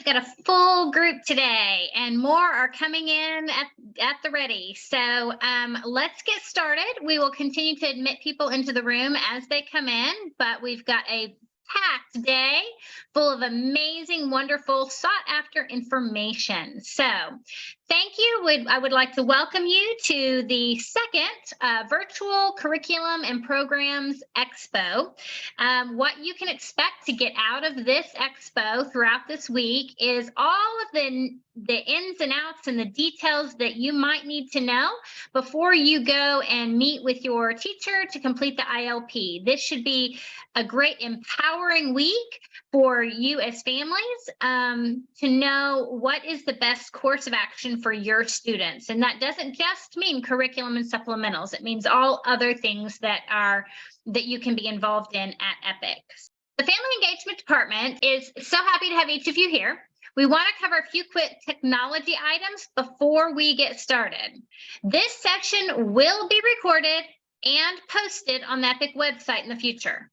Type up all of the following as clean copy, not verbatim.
we've got a full group today, and more are coming in at the ready. So let's get started. We will continue to admit people into the room as they come in, but we've got a packed day full of amazing, wonderful, sought-after information. So thank you. I would like to welcome you to the second Virtual Curriculum and Programs Expo. What you can expect to get out of this expo throughout this week is all of the ins and outs and the details that you might need to know before you go and meet with your teacher to complete the ILP. This should be a great empowering week for you as families to know what is the best course of action for your students. And that doesn't just mean curriculum and supplementals. It means all other things that you can be involved in at EPIC. The Family Engagement Department is so happy to have each of you here. We want to cover a few quick technology items before we get started. This session will be recorded and posted on the EPIC website in the future.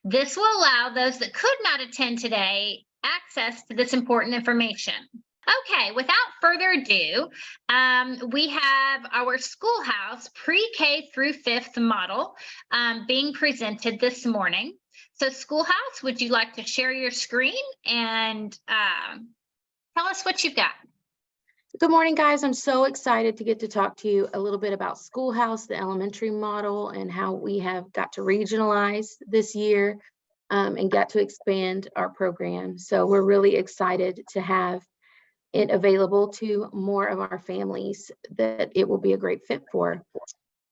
This will allow those that could not attend today access to this important information. Okay, without further ado, we have our schoolhouse pre-K through 5th model being presented this morning. So schoolhouse, would you like to share your screen and tell us what you've got? Good morning, guys. I'm so excited to get to talk to you a little bit about Schoolhouse, the elementary model, and how we have got to regionalize this year and got to expand our program. So we're really excited to have it available to more of our families that it will be a great fit for.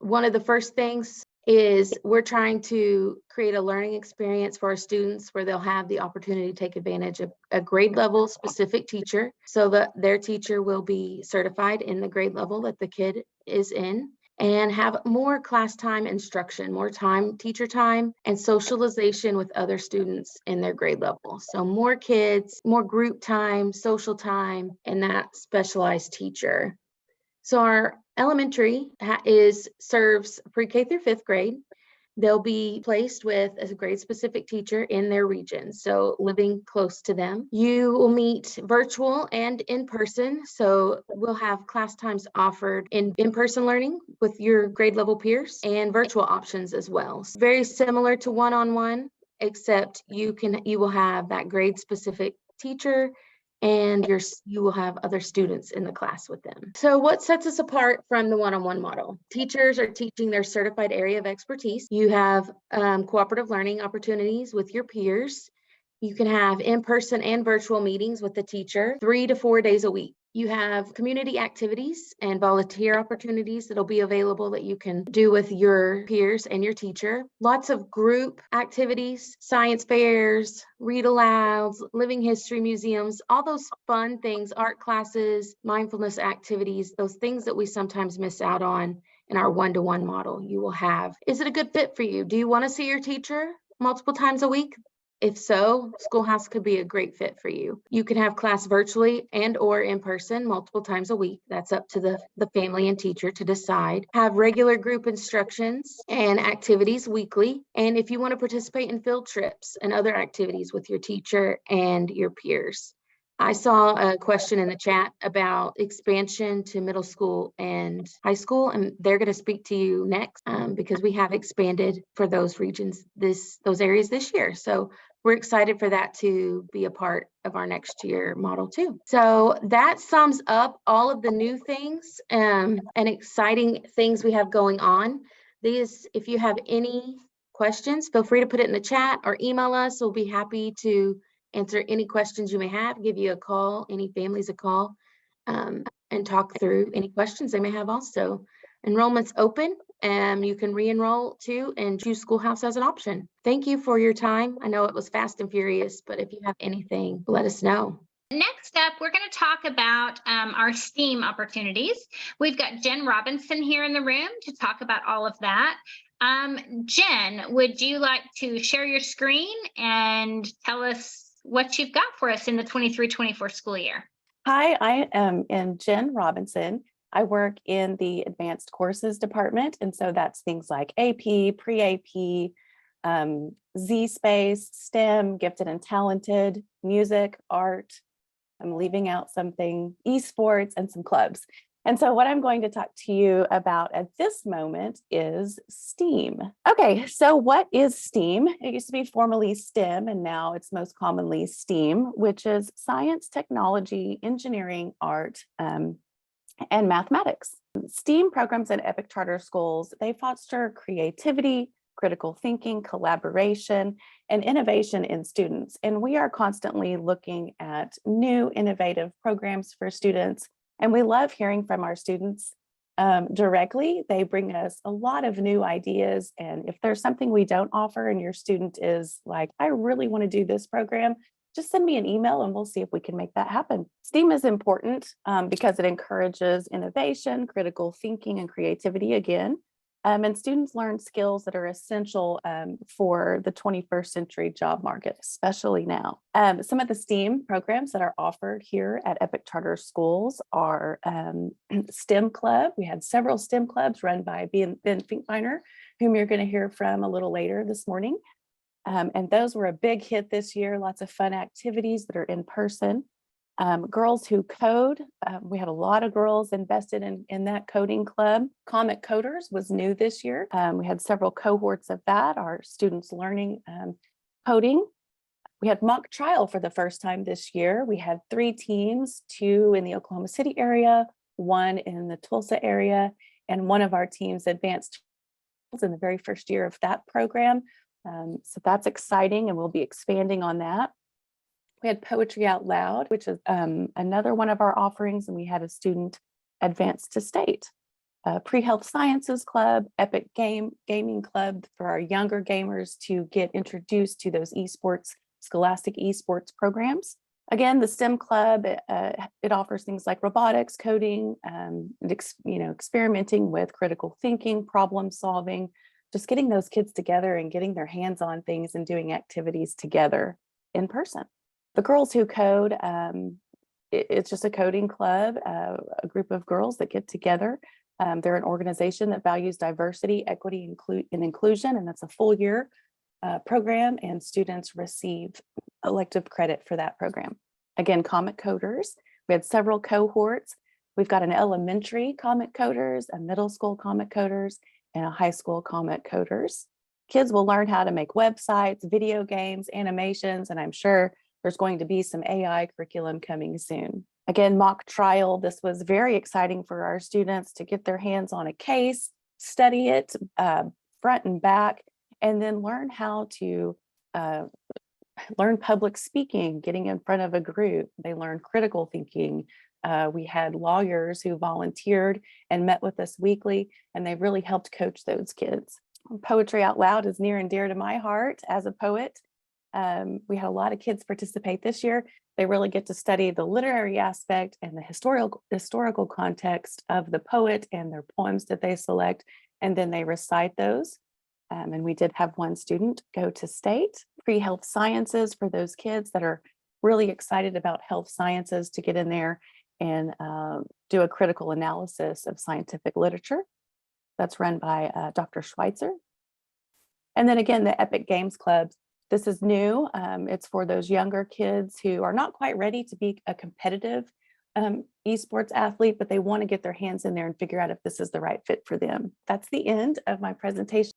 One of the first things is we're trying to create a learning experience for our students where they'll have the opportunity to take advantage of a grade level specific teacher so that their teacher will be certified in the grade level that the kid is in and have more class time instruction, more time, teacher time, and socialization with other students in their grade level. So more kids, more group time, social time, and that specialized teacher. So our elementary serves pre-K through 5th grade. They'll be placed with a grade specific teacher in their region, so living close to them. You will meet virtual and in person. So we'll have class times offered in-person learning with your grade level peers and virtual options as well. So very similar to one-on-one, except you will have that grade specific teacher and you will have other students in the class with them. So what sets us apart from the one-on-one model? Teachers are teaching their certified area of expertise. You have cooperative learning opportunities with your peers. You can have in-person and virtual meetings with the teacher 3 to 4 days a week. You have community activities and volunteer opportunities that'll be available that you can do with your peers and your teacher. Lots of group activities, science fairs, read alouds, living history museums, all those fun things, art classes, mindfulness activities, those things that we sometimes miss out on in our one-to-one model you will have. Is it a good fit for you? Do you want to see your teacher multiple times a week? If so, Schoolhouse could be a great fit for you. You can have class virtually and or in person multiple times a week. That's up to the family and teacher to decide. Have regular group instructions and activities weekly. And if you want to participate in field trips and other activities with your teacher and your peers. I saw a question in the chat about expansion to middle school and high school, and they're going to speak to you next because we have expanded for those regions, those areas this year. So we're excited for that to be a part of our next year model too. So that sums up all of the new things and exciting things we have going on. If you have any questions, feel free to put it in the chat or email us. We'll be happy to answer any questions you may have, give you a call, any families a call, and talk through any questions they may have also. Enrollment's open, and you can re-enroll too and choose Schoolhouse as an option. Thank you for your time. I know it was fast and furious, but if you have anything, let us know. Next up, we're going to talk about our STEAM opportunities. We've got Jen Robinson here in the room to talk about all of that. Jen, would you like to share your screen and tell us what you've got for us in the 23-24 school year? Hi, I am Jen Robinson. I work in the advanced courses department. And so that's things like AP, pre-AP, Z-Space, STEM, gifted and talented, music, art, I'm leaving out something, esports and some clubs. And so what I'm going to talk to you about at this moment is STEAM. Okay, so what is STEAM? It used to be formerly STEM, and now it's most commonly STEAM, which is science, technology, engineering, art, and mathematics. STEAM programs in Epic Charter Schools, they foster creativity, critical thinking, collaboration, and innovation in students. And we are constantly looking at new innovative programs for students. And we love hearing from our students directly. They bring us a lot of new ideas. And if there's something we don't offer and your student is like, I really want to do this program, just send me an email and we'll see if we can make that happen. STEAM is important because it encourages innovation, critical thinking, and creativity again. And students learn skills that are essential for the 21st century job market, especially now. Some of the STEAM programs that are offered here at Epic Charter Schools are STEM Club. We had several STEM clubs run by Ben Finkbeiner, whom you're going to hear from a little later this morning. And those were a big hit this year, lots of fun activities that are in person. Girls Who Code, we had a lot of girls invested in that coding club. Comic Coders was new this year. We had several cohorts of that, our students learning coding. We had mock trial for the first time this year. We had 3 teams, 2 in the Oklahoma City area, 1 in the Tulsa area, and one of our teams advanced in the very first year of that program. So that's exciting, and we'll be expanding on that. We had Poetry Out Loud, which is another one of our offerings, and we had a student advance to state. Pre-Health Sciences Club, Epic Gaming Club for our younger gamers to get introduced to those esports, scholastic esports programs. Again, the STEM Club, it offers things like robotics, coding, experimenting with critical thinking, problem solving, just getting those kids together and getting their hands on things and doing activities together in person. The Girls Who Code, it's just a coding club, a group of girls that get together. They're an organization that values diversity, equity, and inclusion, and that's a full year program, and students receive elective credit for that program. Again, Comic Coders, we had several cohorts. We've got an elementary Comic Coders, a middle school Comic Coders, and a high school Comic Coders. Kids will learn how to make websites, video games, animations, and I'm sure there's going to be some AI curriculum coming soon. Again, mock trial. This was very exciting for our students to get their hands on a case, study it front and back, and then learn how to learn public speaking, getting in front of a group. They learn critical thinking. We had lawyers who volunteered and met with us weekly, and they really helped coach those kids. Poetry Out Loud is near and dear to my heart as a poet. We had a lot of kids participate this year. They really get to study the literary aspect and the historical context of the poet and their poems that they select, and then they recite those. And we did have one student go to state. Pre-health sciences for those kids that are really excited about health sciences to get in there and do a critical analysis of scientific literature. That's run by Dr. Schweitzer. And then again, the Epic Games Club. This is new. It's for those younger kids who are not quite ready to be a competitive esports athlete, but they want to get their hands in there and figure out if this is the right fit for them. That's the end of my presentation.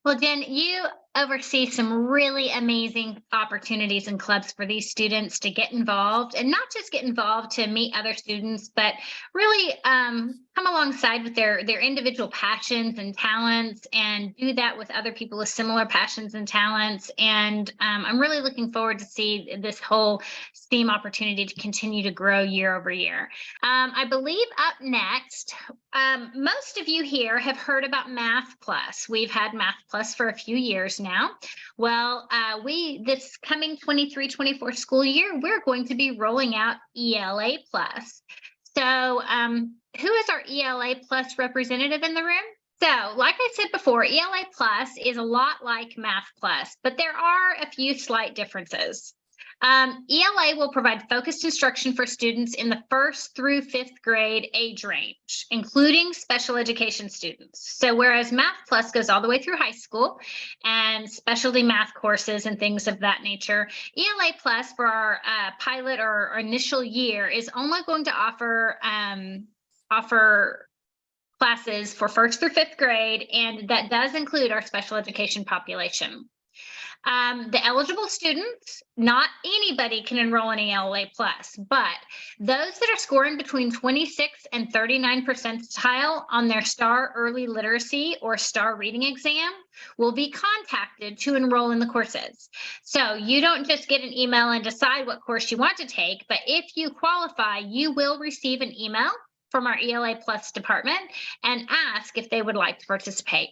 Well, Jen, you oversee some really amazing opportunities and clubs for these students to get involved, and not just get involved to meet other students, but really come alongside with their individual passions and talents, and do that with other people with similar passions and talents. And I'm really looking forward to see this whole STEAM opportunity to continue to grow year over year. I believe up next, most of you here have heard about Math Plus. We've had Math Plus for a few years now. Well, this coming 23-24 school year, we're going to be rolling out ELA Plus. So who is our ELA Plus representative in the room? So like I said before, ELA Plus is a lot like Math Plus, but there are a few slight differences. ELA will provide focused instruction for students in the 1st through 5th grade age range, including special education students. So whereas Math Plus goes all the way through high school and specialty math courses and things of that nature, ELA Plus for our pilot or initial year is only going to offer classes for 1st through 5th grade, and that does include our special education population. The eligible students, not anybody can enroll in ELA Plus, but those that are scoring between 26 and 39 percentile on their STAR Early Literacy or STAR Reading exam will be contacted to enroll in the courses. So you don't just get an email and decide what course you want to take, but if you qualify, you will receive an email from our ELA Plus department and ask if they would like to participate.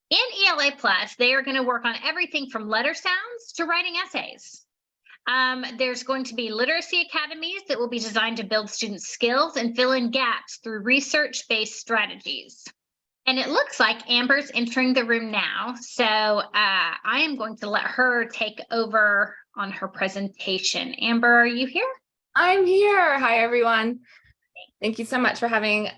In ELA Plus, they are going to work on everything from letter sounds to writing essays. There's going to be literacy academies that will be designed to build students' skills and fill in gaps through research-based strategies. And it looks like Amber's entering the room now, so I am going to let her take over on her presentation. Amber, are you here? I'm here. Hi, everyone. Thank you so much for having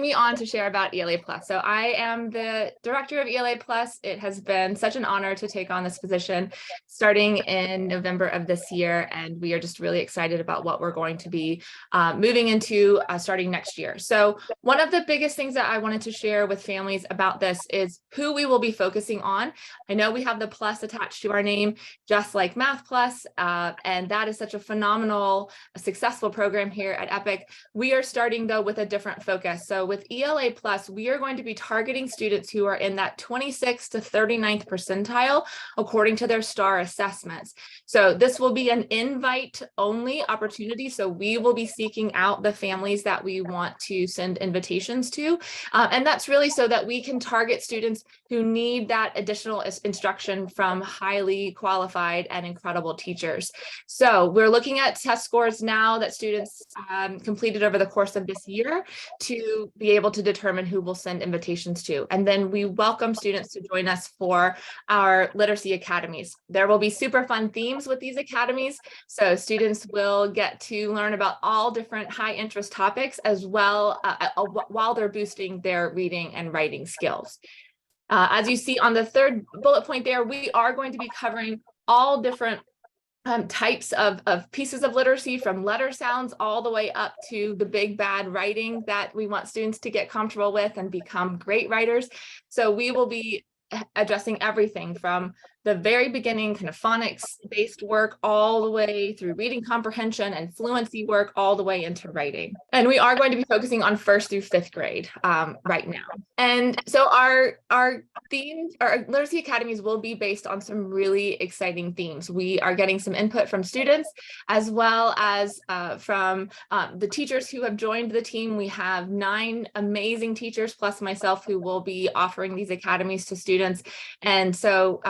me on to share about ELA Plus. So I am the director of ELA Plus. It has been such an honor to take on this position starting in November of this year, and we are just really excited about what we're going to be moving into starting next year. So one of the biggest things that I wanted to share with families about this is who we will be focusing on. I know we have the plus attached to our name, just like Math Plus, and that is such a phenomenal, successful program here at Epic. We are starting though with a different focus. So with ELA Plus, we are going to be targeting students who are in that 26th to 39th percentile according to their STAR assessments. So this will be an invite only opportunity. So we will be seeking out the families that we want to send invitations to. And that's really so that we can target students who need that additional instruction from highly qualified and incredible teachers. So we're looking at test scores now that students completed over the course of this year to be able to determine who we'll send invitations to. And then we welcome students to join us for our literacy academies. There will be super fun themes with these academies. So students will get to learn about all different high interest topics as well while they're boosting their reading and writing skills. As you see on the third bullet point there, we are going to be covering all different types of pieces of literacy, from letter sounds all the way up to the big bad writing that we want students to get comfortable with and become great writers. So we will be addressing everything from the very beginning, kind of phonics based work, all the way through reading comprehension and fluency work, all the way into writing. And we are going to be focusing on 1st through 5th grade right now. And so our themes, our literacy academies will be based on some really exciting themes. We are getting some input from students as well as from the teachers who have joined the team. We have 9 amazing teachers plus myself who will be offering these academies to students. And so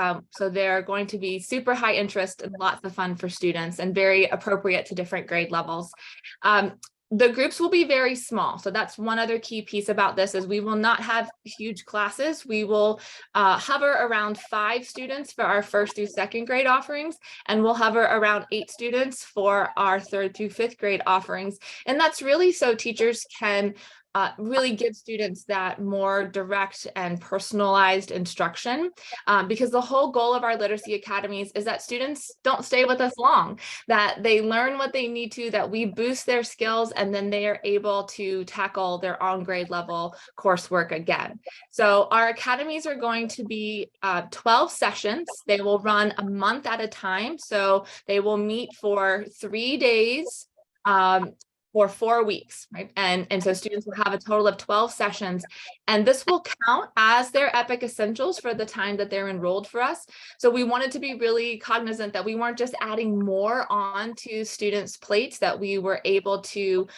they're going to be super high interest and lots of fun for students and very appropriate to different grade levels. The groups will be very small. So that's one other key piece about this is we will not have huge classes. We will hover around 5 students for our 1st through 2nd grade offerings, and we'll hover around 8 students for our 3rd through 5th grade offerings. And that's really so teachers can really give students that more direct and personalized instruction, because the whole goal of our literacy academies is that students don't stay with us long, that they learn what they need to, that we boost their skills, and then they are able to tackle their on grade level coursework again. So our academies are going to be 12 sessions. They will run a month at a time. So they will meet for 3 days. For 4 weeks, right? And so students will have a total of 12 sessions, and this will count as their Epic Essentials for the time that they're enrolled for us. So we wanted to be really cognizant that we weren't just adding more on to students' plates, that we were able to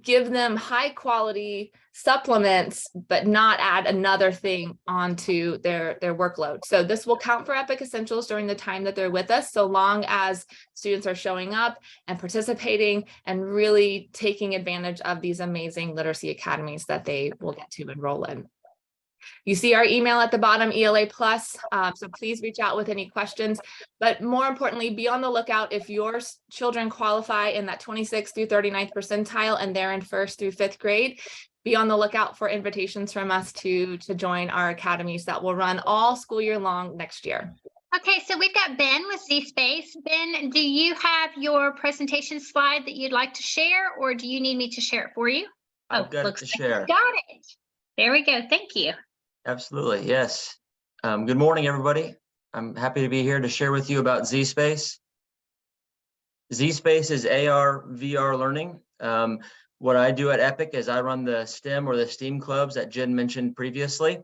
give them high quality supplements, but not add another thing onto their workload. So this will count for Epic Essentials during the time that they're with us, so long as students are showing up and participating and really taking advantage of these amazing literacy academies that they will get to enroll in. You see our email at the bottom, ELA Plus, so please reach out with any questions. But more importantly, be on the lookout if your children qualify in that 26th through 39th percentile and they're in 1st through 5th grade. Be on the lookout for invitations from us to join our academies that will run all school year long next year. Okay, so we've got Ben with Z-Space. Ben, do you have your presentation slide that you'd like to share, or do you need me to share it for you? I've got it looks to like share. you got it. There we go. Thank you. Absolutely, yes. Good morning, everybody. I'm happy to be here to share with you about Z-Space. Z-Space is AR, VR learning. What I do at Epic is I run the STEM or the STEAM clubs that Jen mentioned previously,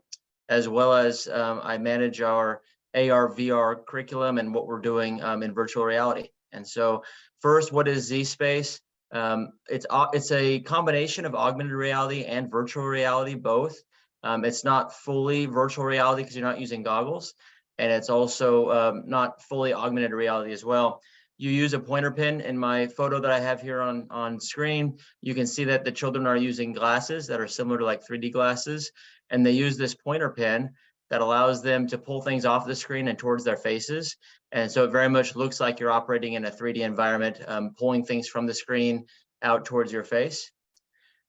as well as I manage our AR, VR curriculum and what we're doing in virtual reality. And so first, what is Z-Space? It's a combination of augmented reality and virtual reality, both. It's not fully virtual reality because you're not using goggles, and it's also not fully augmented reality as well. You use a pointer pin. In my photo that I have here on screen, you can see that the children are using glasses that are similar to like 3D glasses, and they use this pointer pin that allows them to pull things off the screen and towards their faces. And so it very much looks like you're operating in a 3D environment, pulling things from the screen out towards your face.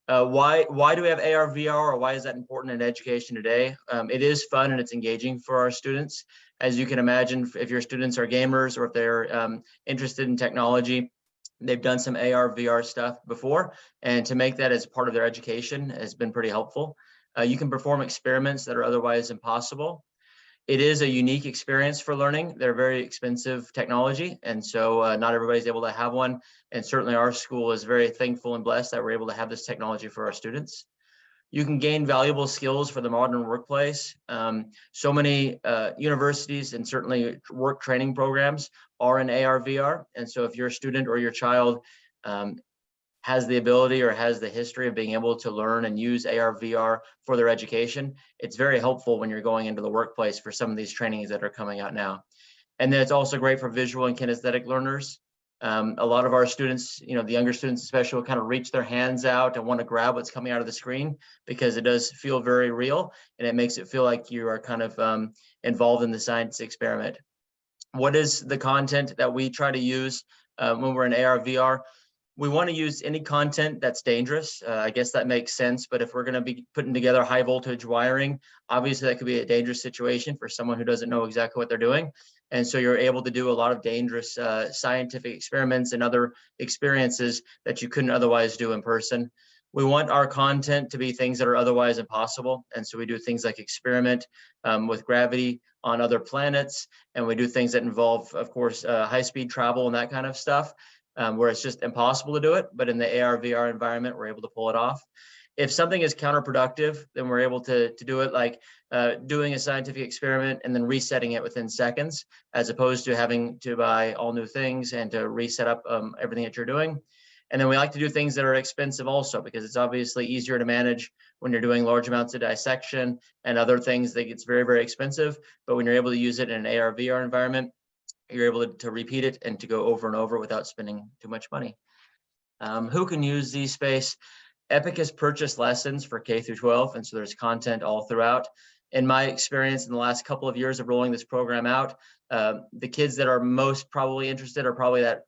Why do we have AR, VR, or why is that important in education today? It is fun and it's engaging for our students. As you can imagine, if your students are gamers or if they're interested in technology, they've done some AR, VR stuff before, and to make that as part of their education has been pretty helpful. You can perform experiments that are otherwise impossible. It is a unique experience for learning. They're very expensive technology, and so not everybody's able to have one. And certainly our school is very thankful and blessed that we're able to have this technology for our students. You can gain valuable skills for the modern workplace. So many universities and certainly work training programs are in AR, VR. And so if you're a student or your child has the ability or has the history of being able to learn and use AR, VR for their education, it's very helpful when you're going into the workplace for some of these trainings that are coming out now. And then it's also great for visual and kinesthetic learners. A lot of our students, the younger students especially, will kind of reach their hands out and want to grab what's coming out of the screen because it does feel very real and it makes it feel like you are kind of involved in the science experiment. What is the content that we try to use when we're in AR, VR? We want to use any content that's dangerous. I guess that makes sense, but if we're going to be putting together high voltage wiring, obviously that could be a dangerous situation for someone who doesn't know exactly what they're doing. And so you're able to do a lot of dangerous scientific experiments and other experiences that you couldn't otherwise do in person. We want our content to be things that are otherwise impossible. And so we do things like experiment with gravity on other planets. And we do things that involve, of course, high-speed travel and that kind of stuff. Where it's just impossible to do it, but in the AR, VR environment, we're able to pull it off. If something is counterproductive, then we're able to do it like doing a scientific experiment and then resetting it within seconds, as opposed to having to buy all new things and to reset up everything that you're doing. And then we like to do things that are expensive also, because it's obviously easier to manage when you're doing large amounts of dissection and other things that gets very, very expensive. But when you're able to use it in an AR, VR environment, you're able to repeat it and to go over and over without spending too much money. Who can use Z-Space? Epic has purchased lessons for K through 12, and so there's content all throughout. In my experience in the last couple of years of rolling this program out, the kids that are most probably interested are probably that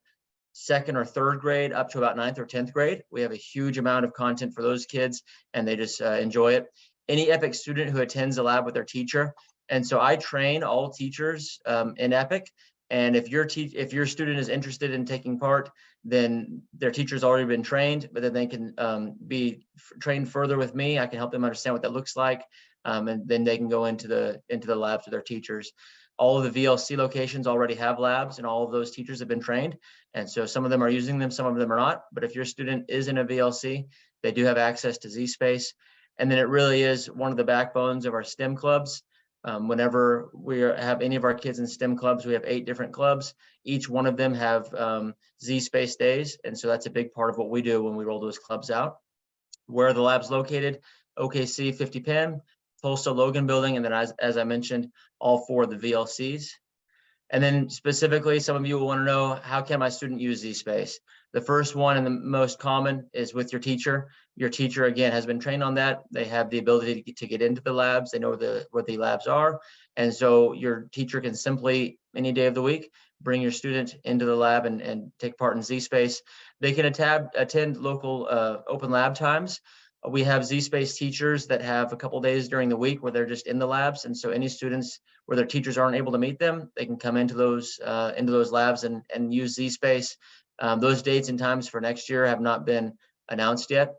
2nd or 3rd grade up to about 9th or 10th grade. We have a huge amount of content for those kids, and they just enjoy it. Any Epic student who attends a lab with their teacher, and so I train all teachers in Epic. And if your student is interested in taking part, then their teacher's already been trained, but then they can be trained further with me. I can help them understand what that looks like, and then they can go into the labs with their teachers. All of the VLC locations already have labs, and all of those teachers have been trained. And so some of them are using them, some of them are not. But if your student is in a VLC, they do have access to Z-Space. And then it really is one of the backbones of our STEM clubs. Whenever we have any of our kids in STEM clubs, we have 8 different clubs. Each one of them have Z-Space days. And so that's a big part of what we do when we roll those clubs out. Where are the labs located? OKC 50 Penn, Tulsa Logan Building, and then as I mentioned, all 4 of the VLCs. And then specifically, some of you will want to know, how can my student use Z-Space? The first one and the most common is with your teacher. Your teacher, again, has been trained on that. They have the ability to get into the labs. They know where the labs are. And so your teacher can simply, any day of the week, bring your student into the lab and take part in ZSpace. They can attend local open lab times. We have ZSpace teachers that have a couple days during the week where they're just in the labs. And so any students where their teachers aren't able to meet them, they can come into those labs and use ZSpace. Those dates and times for next year have not been announced yet.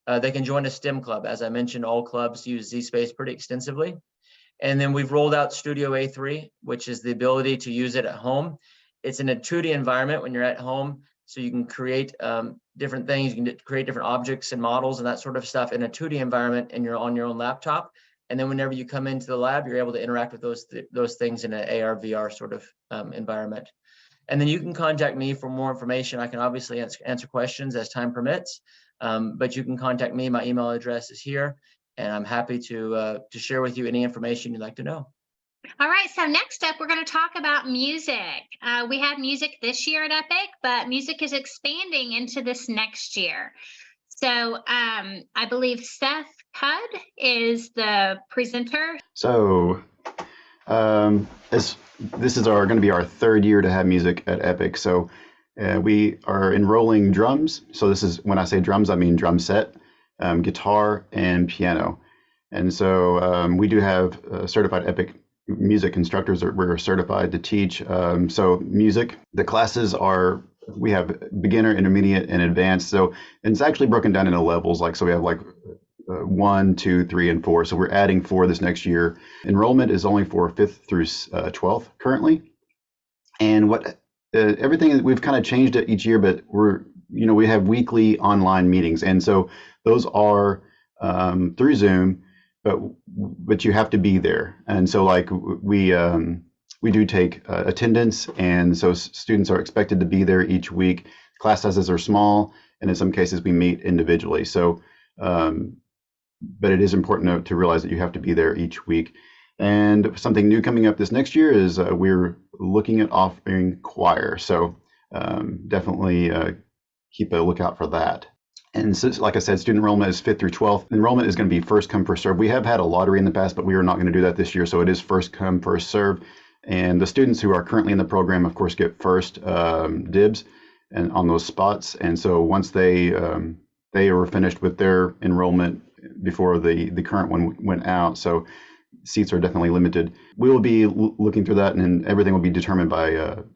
They can join a STEM club. As I mentioned, all clubs use ZSpace pretty extensively. And then we've rolled out Studio A3, which is the ability to use it at home. It's in a 2D environment when you're at home, so you can create different things. You can create different objects and models and that sort of stuff in a 2D environment, and you're on your own laptop. And then whenever you come into the lab, you're able to interact with those things in an AR, VR sort of environment. And then you can contact me for more information. I can obviously answer questions as time permits, but you can contact me. My email address is here, and I'm happy to share with you any information you'd like to know. All right, so next up, we're going to talk about music. We had music this year at Epic, but music is expanding into this next year. So I believe Seth Cudd is the presenter. So this is going to be our third year to have music at Epic. So we are enrolling drums. So this is, when I say drums, I mean drum set, guitar, and piano. And so we do have certified Epic music instructors that we're certified to teach. So music, the classes are, we have beginner, intermediate, and advanced. So and it's actually broken down into levels. So we have 1, 2, 3, and 4. So we're adding 4 this next year. Enrollment is only for 5th through 12th currently. And what everything, we've kind of changed it each year, but we have weekly online meetings. And so those are through Zoom, but you have to be there. And so we do take attendance, and so students are expected to be there each week. Class sizes are small, and in some cases we meet individually. So, but it is important to realize that you have to be there each week. And something new coming up this next year is we're looking at offering choir. So definitely keep a lookout for that. And so, like I said, student enrollment is 5th through 12th. Enrollment is going to be first come, first serve. We have had a lottery in the past, but we are not going to do that this year. So it is first come, first serve. And the students who are currently in the program, of course, get first dibs and on those spots. And so once they were finished with their enrollment before the current one went out, so seats are definitely limited. We will be looking through that, and everything will be determined by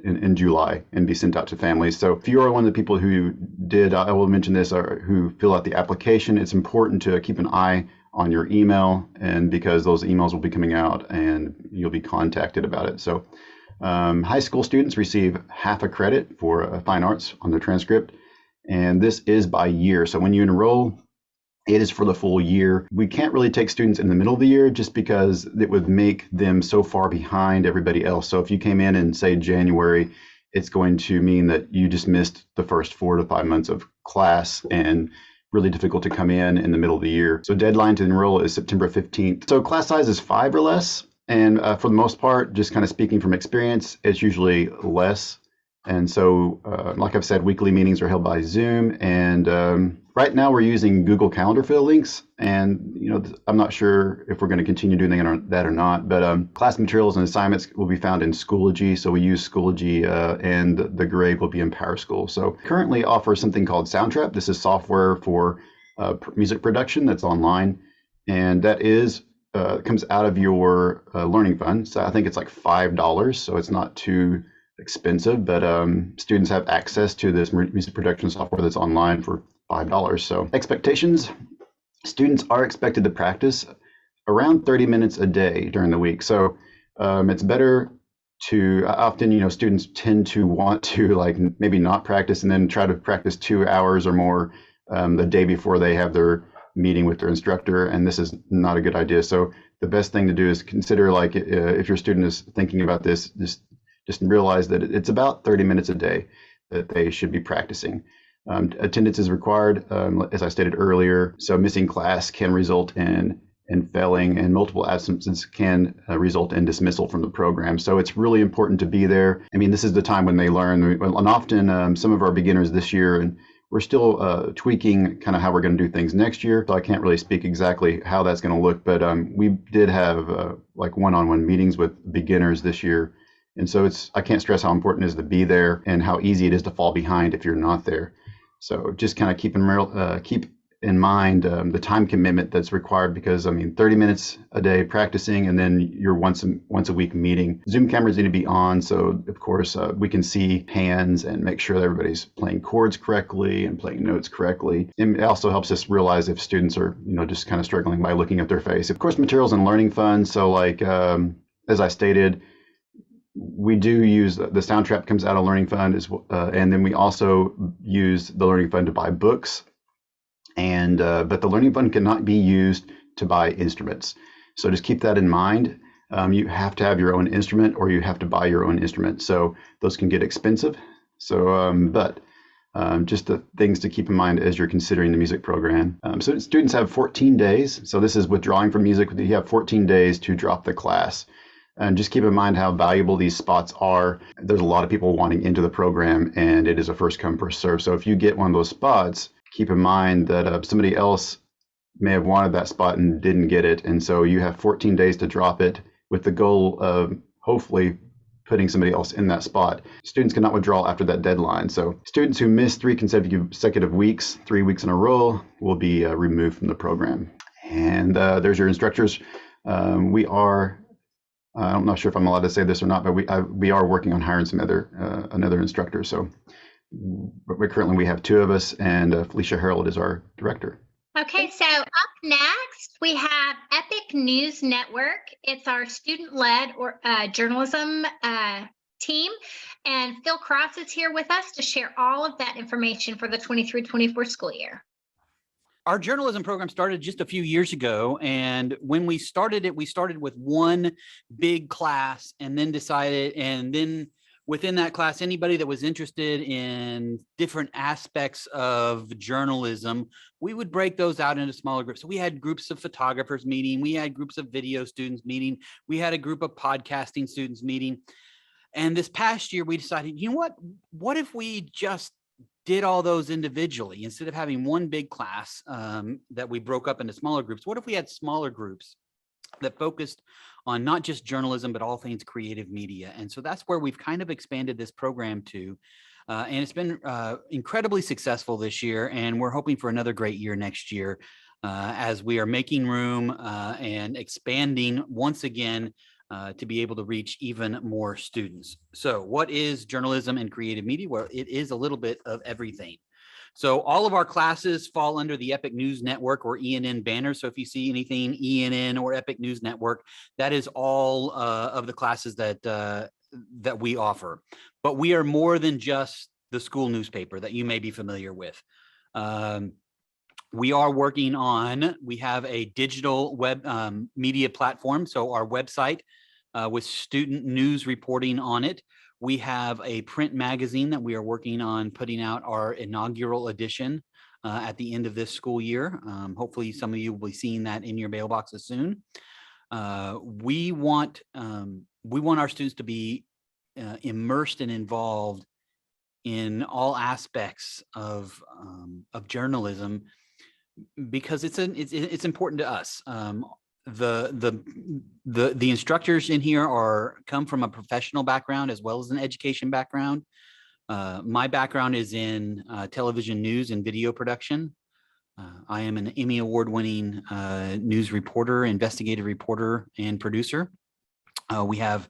in July and be sent out to families. So if you are one of the people who did, I will mention this, or who fill out the application, it's important to keep an eye on your email, and because those emails will be coming out and you'll be contacted about it. So high school students receive half a credit for fine arts on their transcript, and this is by year. So when you enroll, it is for the full year. We can't really take students in the middle of the year just because it would make them so far behind everybody else. So if you came in say January, it's going to mean that you just missed the first 4 to 5 months of class, and really difficult to come in the middle of the year. So deadline to enroll is September 15th. So class size is 5 or less. And for the most part, just kind of speaking from experience, it's usually less. And so, like I've said, weekly meetings are held by Zoom. And right now we're using Google Calendar for the links. And, I'm not sure if we're going to continue doing that or not. But class materials and assignments will be found in Schoology. So we use Schoology, and the grade will be in PowerSchool. So currently offers something called Soundtrap. This is software for music production that's online. And that is comes out of your learning fund. So I think it's like $5. So it's not too expensive, but students have access to this music production software that's online for $5. So expectations, students are expected to practice around 30 minutes a day during the week. So it's better to, often, students tend to want to maybe not practice and then try to practice 2 hours or more the day before they have their meeting with their instructor. And this is not a good idea. So the best thing to do is consider, if your student is thinking about this, just realize that it's about 30 minutes a day that they should be practicing. Attendance is required, as I stated earlier. So missing class can result in and failing, and multiple absences can result in dismissal from the program. So it's really important to be there. I mean, this is the time when they learn, and often some of our beginners this year, and we're still tweaking kind of how we're going to do things next year. So I can't really speak exactly how that's going to look, but we did have like one-on-one meetings with beginners this year. And so I can't stress how important it is to be there and how easy it is to fall behind if you're not there. So just kind of keep in mind the time commitment that's required, because I mean 30 minutes a day practicing, and then you're once a week meeting. Zoom cameras need to be on, so of course we can see hands and make sure that everybody's playing chords correctly and playing notes correctly. And it also helps us realize if students are just kind of struggling by looking at their face. Of course, materials and learning fund. So like as I stated, we do use the sound trap comes out of learning fund and then we also use the learning fund to buy books. And but the learning fund cannot be used to buy instruments. So just keep that in mind. You have to have your own instrument, or you have to buy your own instrument. So those can get expensive. So, but just the things to keep in mind as you're considering the music program. So students have 14 days. So this is withdrawing from music. You have 14 days to drop the class. And just keep in mind how valuable these spots are. There's a lot of people wanting into the program, and it is a first come, first serve. So if you get one of those spots, keep in mind that somebody else may have wanted that spot and didn't get it. And so you have 14 days to drop it, with the goal of hopefully putting somebody else in that spot. Students cannot withdraw after that deadline. So students who miss 3 consecutive weeks, 3 weeks in a row, will be removed from the program. And there's your instructors. I'm not sure if I'm allowed to say this or not, but we are working on hiring some another instructor. So currently we have 2 of us, and Felicia Harold is our director. Okay, so up next we have Epic News Network. It's our student-led or journalism team, and Phil Cross is here with us to share all of that information for the 23-24 school year. Our journalism program started just a few years ago, and when we started it, we started with one big class, and then within that class, anybody that was interested in different aspects of journalism, we would break those out into smaller groups. So we had groups of photographers meeting, we had groups of video students meeting, we had a group of podcasting students meeting. And this past year, we decided, what if we just did all those individually instead of having one big class that we broke up into smaller groups? What if we had smaller groups that focused on not just journalism, but all things creative media? And so that's where we've kind of expanded this program to. And it's been incredibly successful this year. And we're hoping for another great year next year as we are making room and expanding once again to be able to reach even more students. So what is journalism and creative media? Well, it is a little bit of everything. So all of our classes fall under the Epic News Network or ENN banner. So if you see anything ENN or Epic News Network, that is all of the classes that we offer. But we are more than just the school newspaper that you may be familiar with. We are working on, we have a digital web media platform. So our website with student news reporting on it. We have a print magazine that we are working on putting out our inaugural edition at the end of this school year. Hopefully some of you will be seeing that in your mailboxes soon. We want our students to be immersed and involved in all aspects of journalism, because it's important to us. The instructors in here come from a professional background as well as an education background. My background is in television news and video production. I am an Emmy award-winning news reporter, investigative reporter, and producer. We have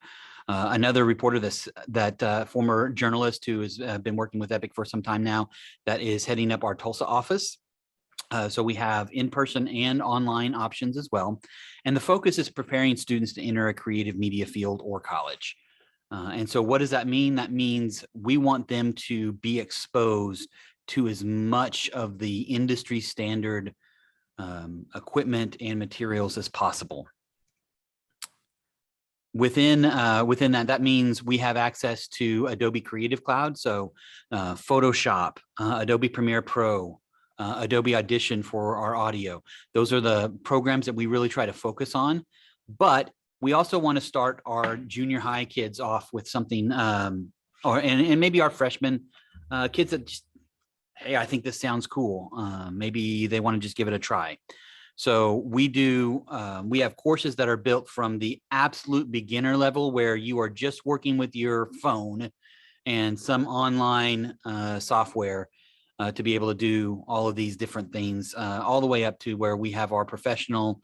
another reporter that former journalist who has been working with Epic for some time now, that is heading up our Tulsa office. So we have in-person and online options as well. And the focus is preparing students to enter a creative media field or college. And so what does that mean? That means we want them to be exposed to as much of the industry standard equipment and materials as possible. Within that means we have access to Adobe Creative Cloud. So Photoshop, Adobe Premiere Pro, Adobe Audition for our audio. Those are the programs that we really try to focus on. But we also want to start our junior high kids off with something, and maybe our freshmen, kids that just, hey, I think this sounds cool. Maybe they want to just give it a try. So we have courses that are built from the absolute beginner level where you are just working with your phone and some online software to be able to do all of these different things, all the way up to where we have our professional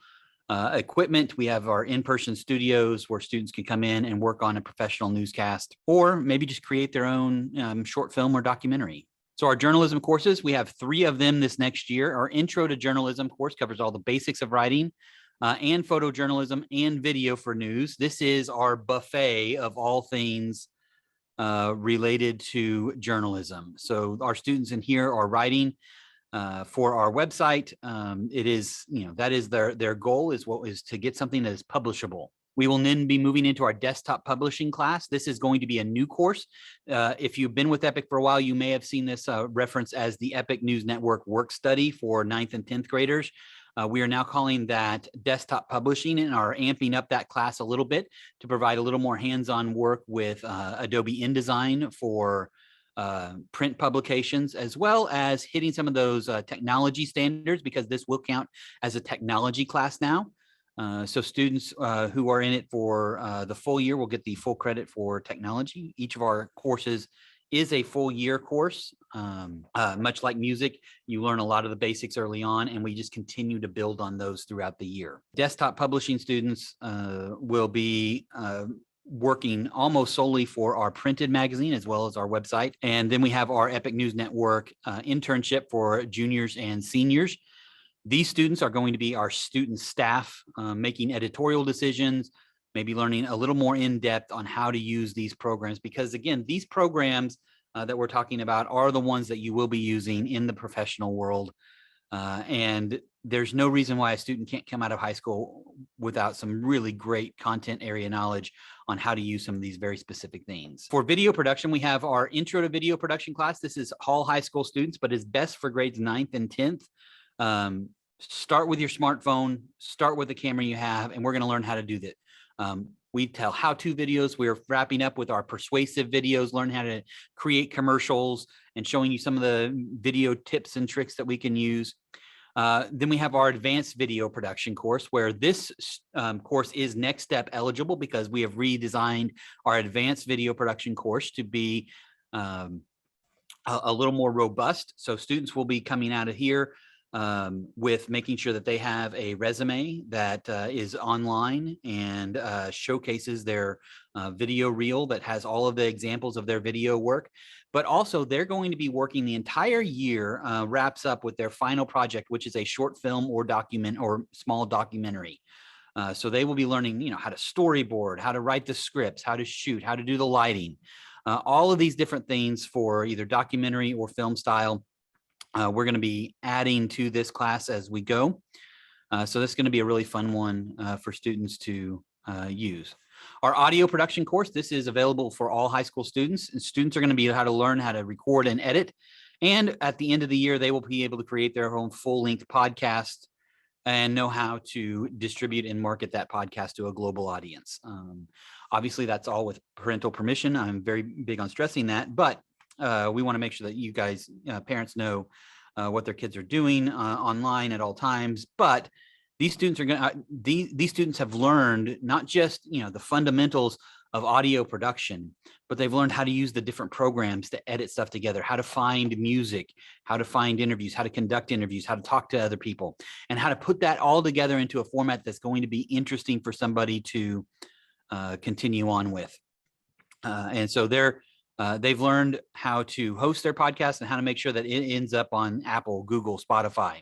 equipment. We have our in-person studios where students can come in and work on a professional newscast, or maybe just create their own short film or documentary. So our journalism courses, we have 3 of them this next year. Our Intro to Journalism course covers all the basics of writing and photojournalism and video for news. This is our buffet of all things related to journalism. So our students in here are writing for our website. It is, that is their goal is to get something that is publishable. We will then be moving into our desktop publishing class. This is going to be a new course. If you've been with Epic for a while, you may have seen this reference as the Epic News Network work study for 9th and 10th graders. We are now calling that desktop publishing and are amping up that class a little bit to provide a little more hands-on work with Adobe InDesign for print publications, as well as hitting some of those technology standards, because this will count as a technology class now. So students who are in it for the full year will get the full credit for technology. Each of our courses is a full year course. Much like music, you learn a lot of the basics early on, and we just continue to build on those throughout the year. Desktop publishing students will be working almost solely for our printed magazine as well as our website. And then we have our Epic News Network internship for juniors and seniors. These students are going to be our student staff, making editorial decisions, maybe learning a little more in depth on how to use these programs, because again, these programs that we're talking about are the ones that you will be using in the professional world. And there's no reason why a student can't come out of high school without some really great content area knowledge on how to use some of these very specific things. For video production, we have our Intro to Video Production class. This is all high school students, but is best for grades 9th and 10th. Start with your smartphone, start with the camera you have, and we're going to learn how to do that. We tell how-to videos. We're wrapping up with our persuasive videos, learn how to create commercials, and showing you some of the video tips and tricks that we can use. Then we have our advanced video production course, where this course is Next Step eligible because we have redesigned our advanced video production course to be a little more robust. So students will be coming out of here with making sure that they have a resume that is online and showcases their video reel that has all of the examples of their video work. But also they're going to be working the entire year, wraps up with their final project, which is a short film or document or small documentary. So they will be learning, how to storyboard, how to write the scripts, how to shoot, how to do the lighting, all of these different things for either documentary or film style. We're going to be adding to this class as we go. So this is going to be a really fun one for students to use. Our audio production course, this is available for all high school students. And students are going to be how to learn how to record and edit. And at the end of the year, they will be able to create their own full-length podcast and know how to distribute and market that podcast to a global audience. Obviously, that's all with parental permission. I'm very big on stressing that, but we want to make sure that you guys, parents, know what their kids are doing online at all times. But these students are going to, these students have learned not just, the fundamentals of audio production, but they've learned how to use the different programs to edit stuff together, how to find music, how to find interviews, how to conduct interviews, how to talk to other people, and how to put that all together into a format that's going to be interesting for somebody to continue on with. And so they've learned how to host their podcast and how to make sure that it ends up on Apple, Google, Spotify.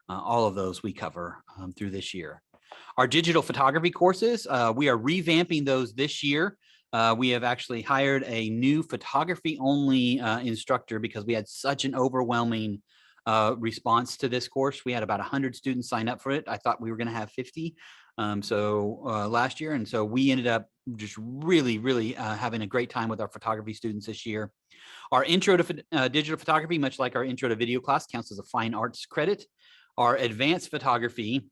All of those we cover through this year. Our digital photography courses, we are revamping those this year. We have actually hired a new photography only instructor because we had such an overwhelming response to this course. We had about 100 students sign up for it. I thought we were going to have 50 last year. And so we ended up just really having a great time with our photography students this year. Our intro to digital photography, much like our intro to video class, counts as a fine arts credit. Our advanced photography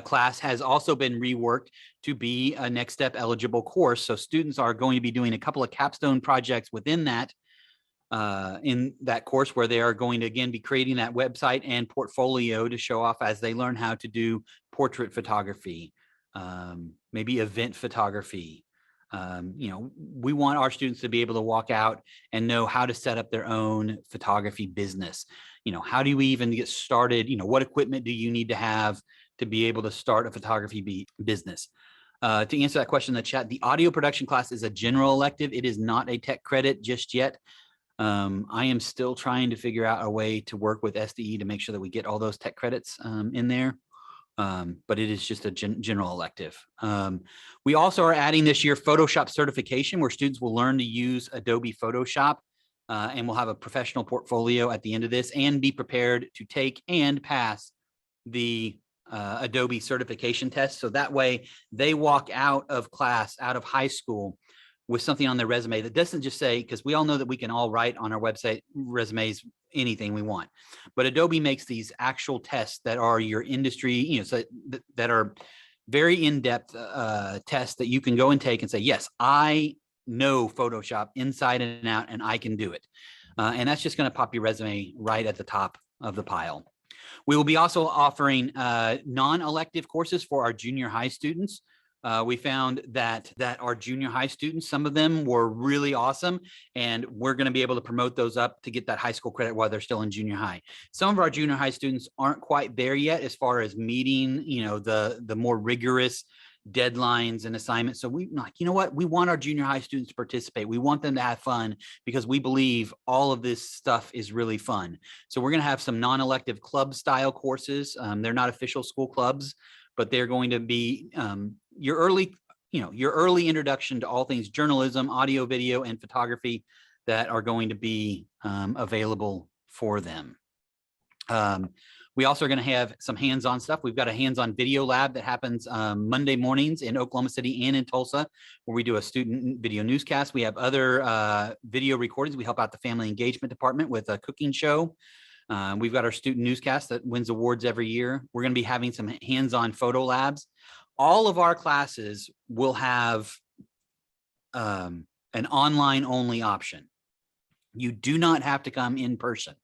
class has also been reworked to be a next step eligible course. So students are going to be doing a couple of capstone projects within that in that course, where they are going to again be creating that website and portfolio to show off as they learn how to do portrait photography, maybe event photography. You know, we want our students to be able to walk out and know how to set up their own photography business. You know, how do we even get started? You know, what equipment do you need to have to be able to start a photography business? To answer that question in the chat, the audio production class is a general elective. It is not a tech credit just yet. I am still trying to figure out a way to work with SDE to make sure that we get all those tech credits in there. But it is just a general elective. We also are adding this year Photoshop certification, where students will learn to use Adobe Photoshop, and we'll have a professional portfolio at the end of this and be prepared to take and pass the Adobe certification test. So that way they walk out of class, out of high school, with something on their resume that doesn't just say, because we all know that we can all write on our website resumes anything we want, but Adobe makes these actual tests that are your industry, you know, so that are very in-depth tests that you can go and take and say, yes, I know Photoshop inside and out, and I can do it. And that's just going to pop your resume right at the top of the pile. We will be also offering non-elective courses for our junior high students. We found that our junior high students, some of them were really awesome, and we're going to be able to promote those up to get that high school credit while they're still in junior high. Some of our junior high students aren't quite there yet as far as meeting, you know, the more rigorous deadlines and assignments. So we like, you know what, we want our junior high students to participate. We want them to have fun because we believe all of this stuff is really fun. So we're going to have some non-elective club style courses. They're not official school clubs, but they're going to be your early introduction to all things journalism, audio, video, and photography that are going to be available for them. We also are going to have some hands-on stuff. We've got a hands-on video lab that happens Monday mornings in Oklahoma City and in Tulsa, where we do a student video newscast. We have other video recordings. We help out the family engagement department with a cooking show. We've got our student newscast that wins awards every year. We're going to be having some hands-on photo labs. All of our classes will have an online only option. You do not have to come in person.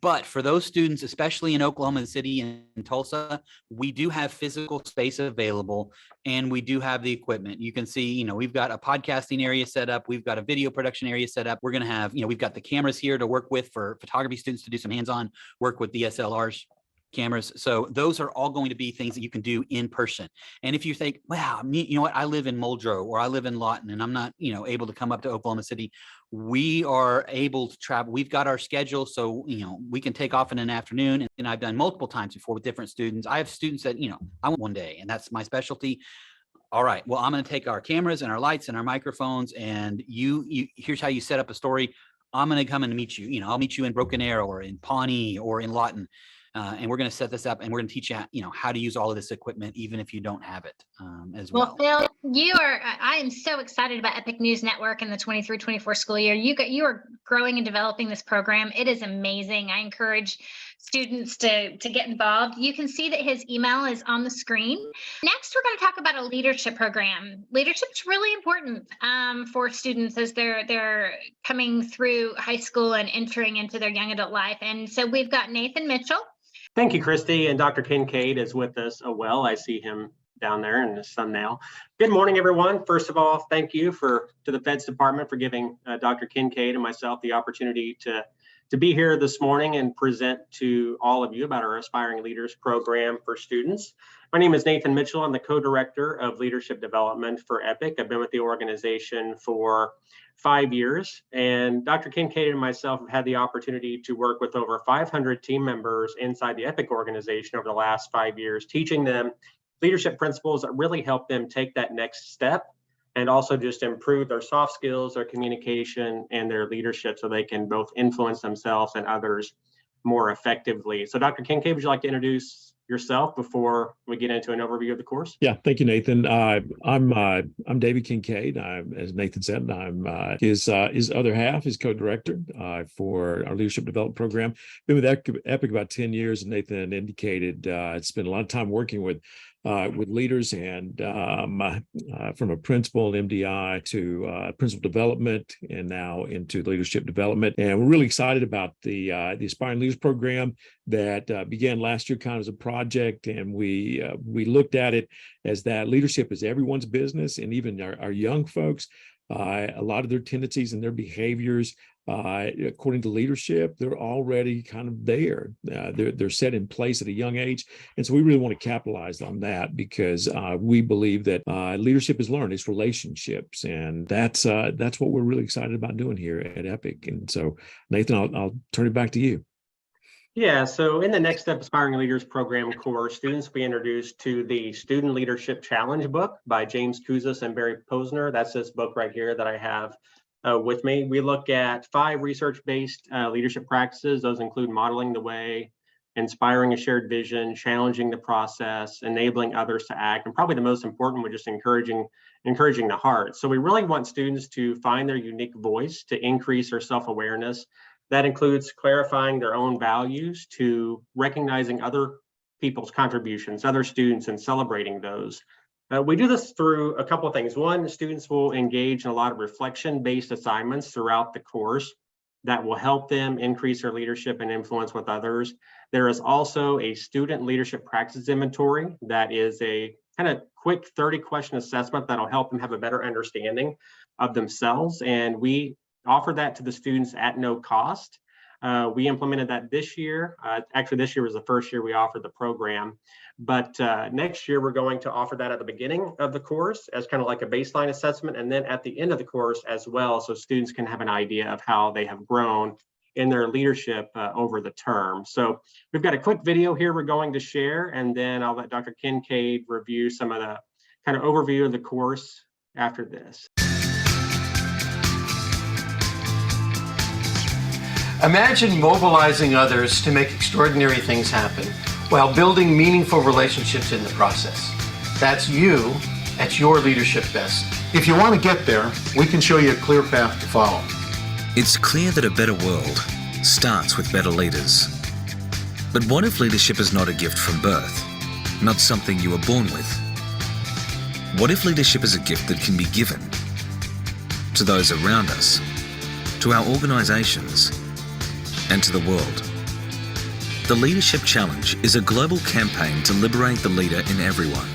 But for those students, especially in Oklahoma City and Tulsa, we do have physical space available, and we do have the equipment. You can see, you know, we've got a podcasting area set up. We've got a video production area set up. We're going to have, you know, we've got the cameras here to work with for photography students to do some hands-on work with DSLRs. Cameras. So those are all going to be things that you can do in person. And if you think, wow, you know what, I live in Muldrow or I live in Lawton and I'm not, you know, able to come up to Oklahoma City, we are able to travel. We've got our schedule. So, you know, we can take off in an afternoon. And I've done multiple times before with different students. I have students that, you know, I want one day and that's my specialty. All right, well, I'm going to take our cameras and our lights and our microphones, and here's how you set up a story. I'm going to come and meet you. You know, I'll meet you in Broken Arrow or in Pawnee or in Lawton. And we're going to set this up and we're going to teach you, you know, how to use all of this equipment, even if you don't have it as well. Well, Phil, I am so excited about Epic News Network in the 23-24 school year. You are growing and developing this program. It is amazing. I encourage students to get involved. You can see that his email is on the screen. Next, we're going to talk about a leadership program. Leadership is really important for students as they're coming through high school and entering into their young adult life. And so we've got Nathan Mitchell. Thank you, Christy, and Dr. Kincaid is with us as well. I see him down there in the thumbnail. Good morning, everyone. First of all, thank you to the Feds Department for giving Dr. Kincaid and myself the opportunity to be here this morning and present to all of you about our Aspiring Leaders program for students. My name is Nathan Mitchell. I'm the co-director of leadership development for EPIC. I've been with the organization for 5 years, and Dr. Kincaid and myself have had the opportunity to work with over 500 team members inside the EPIC organization over the last 5 years, teaching them leadership principles that really help them take that next step and also just improve their soft skills, their communication, and their leadership so they can both influence themselves and others more effectively. So Dr. Kincaid, would you like to introduce yourself before we get into an overview of the course? Yeah, thank you, Nathan. I'm David Kincaid. As Nathan said, I'm his other half, his co-director for our leadership development program. Been with Epic about 10 years, and Nathan indicated spent a lot of time working with leaders, and from a principal and MDI to principal development, and now into leadership development. And we're really excited about the Aspiring Leaders program that began last year kind of as a project, and we looked at it as that leadership is everyone's business, and even our young folks, a lot of their tendencies and their behaviors, according to leadership, they're already kind of there. They're set in place at a young age, and so we really want to capitalize on that, because we believe that leadership is learned, it's relationships, and that's what we're really excited about doing here at Epic. And so, Nathan, I'll turn it back to you. Yeah, so in the Next Step Aspiring Leaders program course, students will be introduced to the Student Leadership Challenge book by James Kouzes and Barry Posner. That's this book right here that I have with me. We look at 5 research-based leadership practices. Those include modeling the way, inspiring a shared vision, challenging the process, enabling others to act, and probably the most important was just encouraging the heart. So we really want students to find their unique voice to increase their self-awareness. That includes clarifying their own values, to recognizing other people's contributions, other students, and celebrating those. We do this through a couple of things. One, students will engage in a lot of reflection-based assignments throughout the course that will help them increase their leadership and influence with others. There is also a student leadership practice inventory that is a kind of quick 30-question assessment that'll help them have a better understanding of themselves. And we offer that to the students at no cost. We implemented that this year. Actually, this year was the first year we offered the program. But next year, we're going to offer that at the beginning of the course as kind of like a baseline assessment, and then at the end of the course as well, so students can have an idea of how they have grown in their leadership over the term. So we've got a quick video here we're going to share, and then I'll let Dr. Kincaid review some of the kind of overview of the course after this. Imagine mobilizing others to make extraordinary things happen while building meaningful relationships in the process. That's you at your leadership best. If you want to get there, we can show you a clear path to follow. It's clear that a better world starts with better leaders. But what if leadership is not a gift from birth, not something you were born with? What if leadership is a gift that can be given to those around us, to our organizations, and to the world? The Leadership Challenge is a global campaign to liberate the leader in everyone.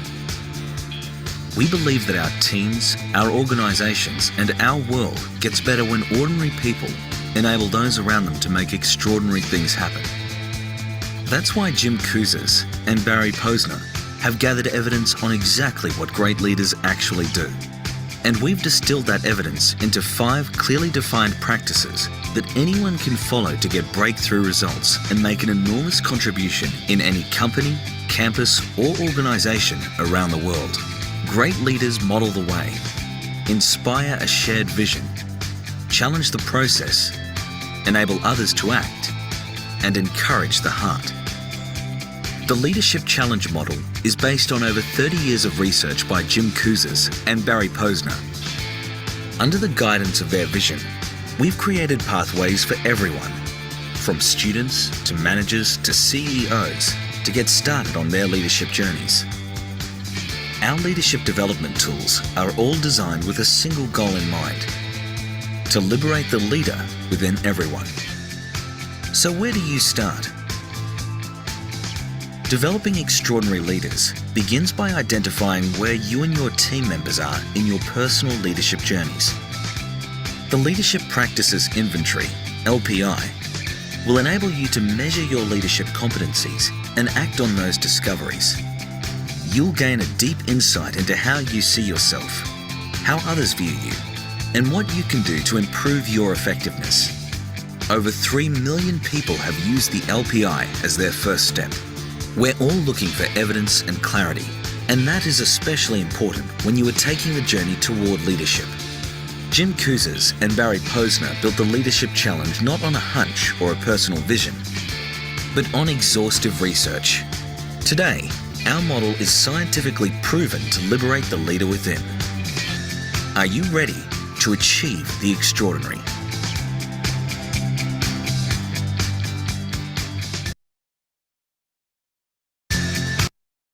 We believe that our teams, our organizations, and our world gets better when ordinary people enable those around them to make extraordinary things happen. That's why Jim Kouzes and Barry Posner have gathered evidence on exactly what great leaders actually do. And we've distilled that evidence into 5 clearly defined practices that anyone can follow to get breakthrough results and make an enormous contribution in any company, campus, or organization around the world. Great leaders model the way, inspire a shared vision, challenge the process, enable others to act, and encourage the heart. The Leadership Challenge model is based on over 30 years of research by Jim Kouzes and Barry Posner. Under the guidance of their vision, we've created pathways for everyone, from students to managers to CEOs, to get started on their leadership journeys. Our leadership development tools are all designed with a single goal in mind: to liberate the leader within everyone. So where do you start? Developing extraordinary leaders begins by identifying where you and your team members are in your personal leadership journeys. The Leadership Practices Inventory, LPI, will enable you to measure your leadership competencies and act on those discoveries. You'll gain a deep insight into how you see yourself, how others view you, and what you can do to improve your effectiveness. Over 3 million people have used the LPI as their first step. We're all looking for evidence and clarity, and that is especially important when you are taking the journey toward leadership. Jim Kouzes and Barry Posner built the Leadership Challenge not on a hunch or a personal vision, but on exhaustive research. Today, our model is scientifically proven to liberate the leader within. Are you ready to achieve the extraordinary?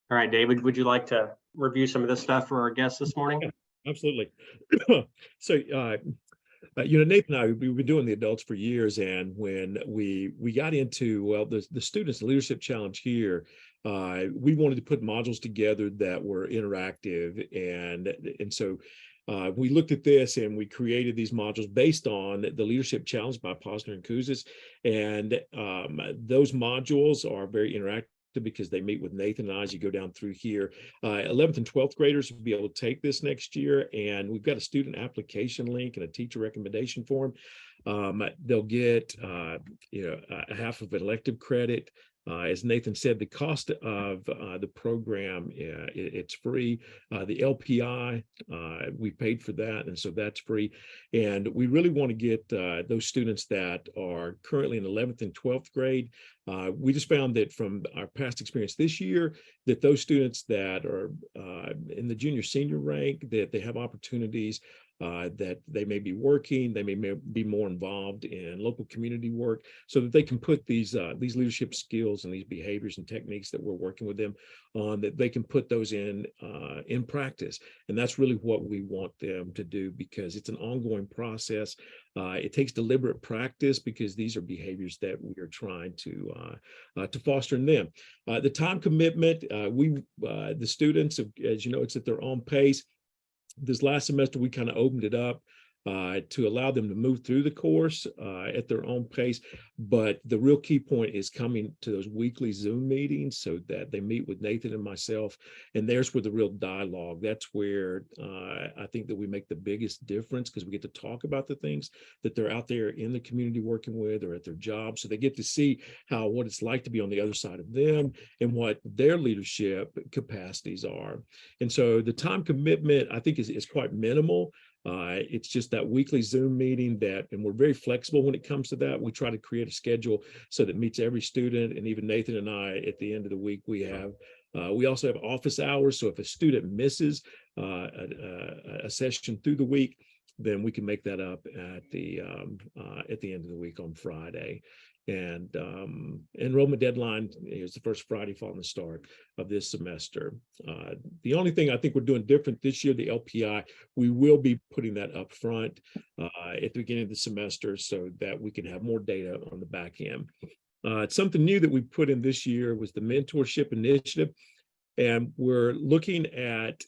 All right, David, would you like to review some of this stuff for our guests this morning? Yeah, absolutely. So, Nathan and I, we've been doing the adults for years, and when we got into, well, the Students Leadership Challenge here, we wanted to put modules together that were interactive, and so we looked at this and we created these modules based on the Leadership Challenge by Posner and Kouzes, and those modules are very interactive because they meet with Nathan and I as you go down through here. 11th and 12th graders will be able to take this next year, and we've got a student application link and a teacher recommendation form. They'll get a half of an elective credit. As Nathan said, the cost of the program, it's free. The LPI, we paid for that, and so that's free. And we really want to get those students that are currently in 11th and 12th grade. We just found that from our past experience this year, that those students that are in the junior senior rank, that they have opportunities, that they may be working, they may be more involved in local community work, so that they can put these leadership skills and these behaviors and techniques that we're working with them on, that they can put those in practice. And that's really what we want them to do, because it's an ongoing process. It takes deliberate practice because these are behaviors that we are trying to foster in them. The time commitment, the students, as you know, it's at their own pace. This last semester, we kind of opened it up to allow them to move through the course at their own pace. But the real key point is coming to those weekly Zoom meetings so that they meet with Nathan and myself. And there's where the real dialogue, that's where I think that we make the biggest difference, because we get to talk about the things that they're out there in the community working with or at their job. So they get to see what it's like to be on the other side of them and what their leadership capacities are. And so the time commitment, I think, is quite minimal. It's just that weekly Zoom meeting and we're very flexible when it comes to that. We try to create a schedule so that meets every student, and even Nathan and I, at the end of the week, we also have office hours. So if a student misses a session through the week, then we can make that up at the end of the week on Friday. And enrollment deadline is the first Friday following the start of this semester. The only thing I think we're doing different this year, the LPI, we will be putting that up front at the beginning of the semester so that we can have more data on the back end. Something new that we put in this year was the mentorship initiative. And we're looking at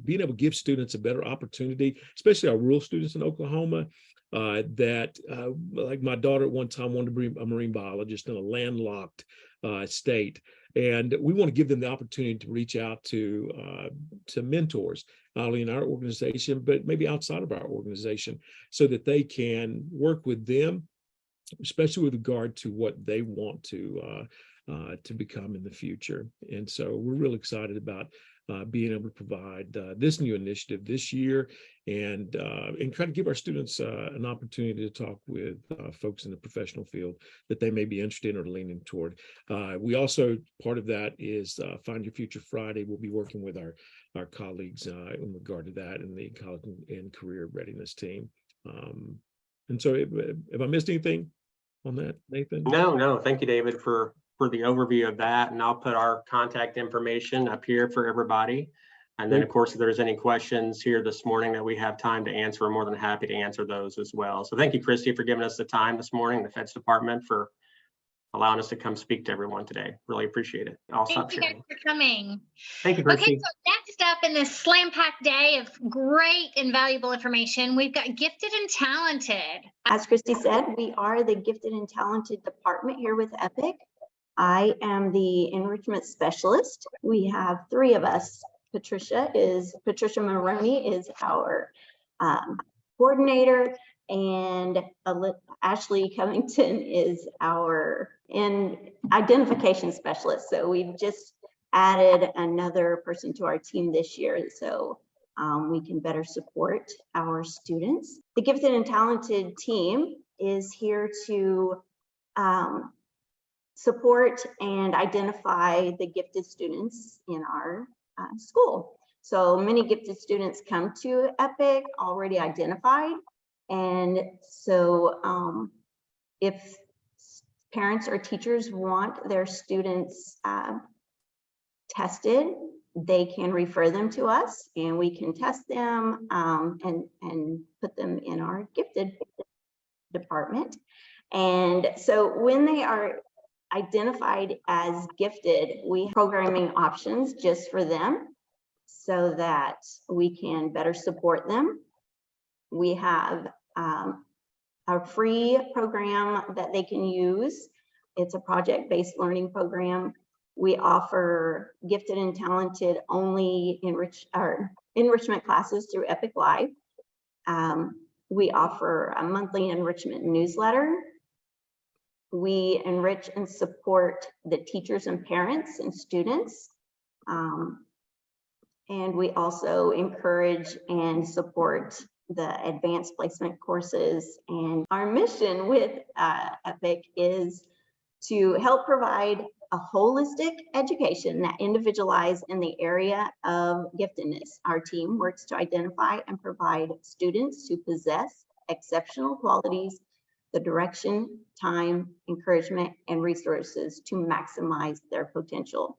being able to give students a better opportunity, especially our rural students in Oklahoma, like my daughter at one time wanted to be a marine biologist in a landlocked state. And we want to give them the opportunity to reach out to mentors, not only in our organization, but maybe outside of our organization, so that they can work with them, especially with regard to what they want to become in the future. And so we're really excited about being able to provide this new initiative this year, and kind of give our students an opportunity to talk with folks in the professional field that they may be interested in or leaning toward. We also, part of that is Find Your Future Friday. We'll be working with our colleagues in regard to that in the college and career readiness team. And so if I missed anything on that, Nathan? No, thank you, David, for the overview of that. And I'll put our contact information up here for everybody. And then, of course, if there's any questions here this morning that we have time to answer, we're more than happy to answer those as well. So thank you, Christy, for giving us the time this morning, the Feds Department, for allowing us to come speak to everyone today. Really appreciate it. I'll stop sharing. Thank you guys for coming. Thank you, Christy. Okay, so next up in this slam-packed day of great and valuable information, we've got Gifted and Talented. As Christy said, we are the Gifted and Talented department here with EPIC. I am the enrichment specialist. We have three of us. Patricia Maroney is our coordinator, and Ashley Covington is our identification specialist. So we've just added another person to our team this year, so we can better support our students. The Gifted and Talented team is here to support and identify the gifted students in our school. So many gifted students come to EPIC already identified. And so if parents or teachers want their students tested, they can refer them to us and we can test them and put them in our gifted department. And so when they are identified as gifted, we have programming options just for them so that we can better support them. We have a free program that they can use. It's a project-based learning program. We offer gifted and talented only enrichment classes through EPIC Live. We offer a monthly enrichment newsletter. We enrich and support the teachers and parents and students. And we also encourage and support the advanced placement courses. And our mission with EPIC is to help provide a holistic education that individualizes in the area of giftedness. Our team works to identify and provide students who possess exceptional qualities, the direction, time, encouragement, and resources to maximize their potential.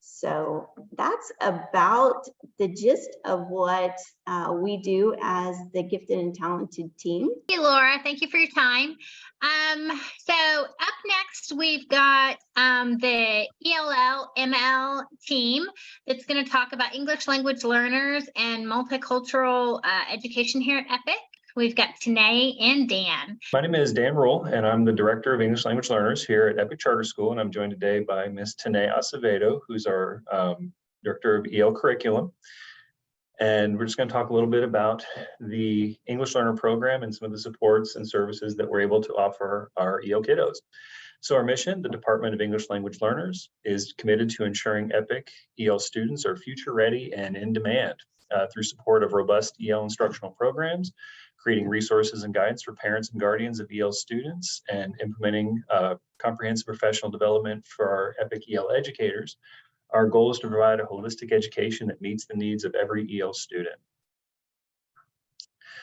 So that's about the gist of what we do as the gifted and talented team. Thank you, Laura. Thank you for your time. So up next, we've got the ELL ML team that's going to talk about English language learners and multicultural education here at EPIC. We've got Tanae and Dan. My name is Dan Roll, and I'm the Director of English Language Learners here at EPIC Charter School, and I'm joined today by Ms. Tanae Acevedo, who's our Director of EL Curriculum. And we're just going to talk a little bit about the English Learner Program and some of the supports and services that we're able to offer our EL kiddos. So our mission, the Department of English Language Learners, is committed to ensuring EPIC EL students are future ready and in demand through support of robust EL instructional programs, creating resources and guidance for parents and guardians of EL students, and implementing comprehensive professional development for our EPIC EL educators. Our goal is to provide a holistic education that meets the needs of every EL student.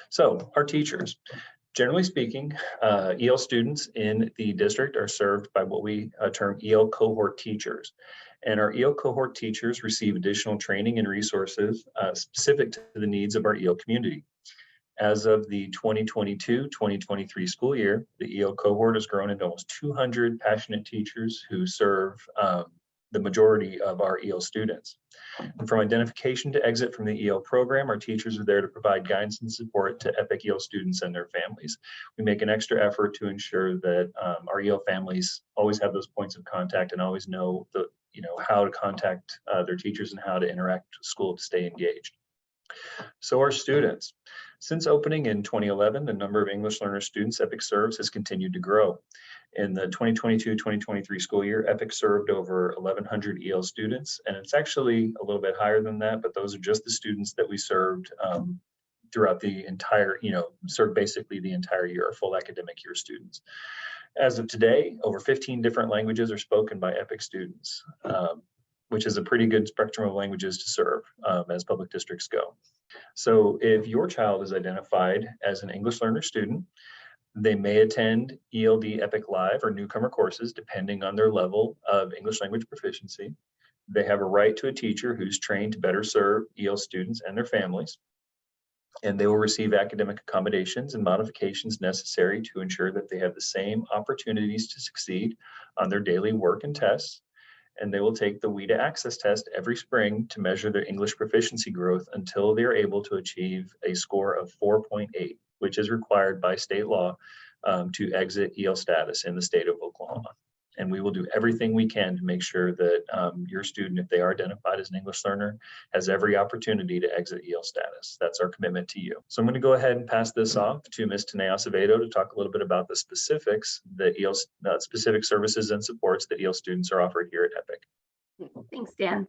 So our teachers. Generally speaking, EL students in the district are served by what we term EL cohort teachers. And our EL cohort teachers receive additional training and resources specific to the needs of our EL community. As of the 2022-2023 school year, the EL cohort has grown into almost 200 passionate teachers who serve the majority of our EL students. And from identification to exit from the EL program, our teachers are there to provide guidance and support to EPIC EL students and their families. We make an extra effort to ensure that our EL families always have those points of contact and always know how to contact their teachers and how to interact with school to stay engaged. So our students. Since opening in 2011, the number of English learner students EPIC serves has continued to grow. In the 2022-2023 school year, EPIC served over 1,100 EL students, and it's actually a little bit higher than that, but those are just the students that we served throughout the entire, served basically the entire year, our full academic year students. As of today, over 15 different languages are spoken by EPIC students, which is a pretty good spectrum of languages to serve as public districts go. So if your child is identified as an English learner student, they may attend ELD EPIC Live or newcomer courses, depending on their level of English language proficiency. They have a right to a teacher who's trained to better serve EL students and their families. And they will receive academic accommodations and modifications necessary to ensure that they have the same opportunities to succeed on their daily work and tests. And they will take the WIDA Access test every spring to measure their English proficiency growth until they are able to achieve a score of 4.8, which is required by state law to exit EL status in the state of Oklahoma. And we will do everything we can to make sure that your student, if they are identified as an English learner, has every opportunity to exit EL status. That's our commitment to you. So I'm going to go ahead and pass this off to Ms. Tanae Acevedo to talk a little bit about the specifics, the EL specific services and supports that EL students are offered here at EPIC. Thanks, Dan.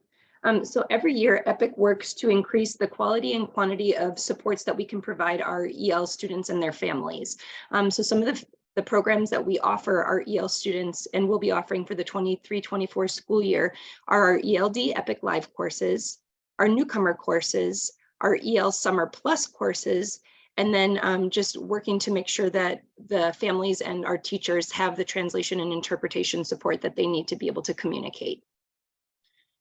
So every year, EPIC works to increase the quality and quantity of supports that we can provide our EL students and their families. So some of the The programs that we offer our EL students and will be offering for the 23-24 school year are our ELD Epic Live courses, our newcomer courses, our EL Summer Plus courses, and then just working to make sure that the families and our teachers have the translation and interpretation support that they need to be able to communicate.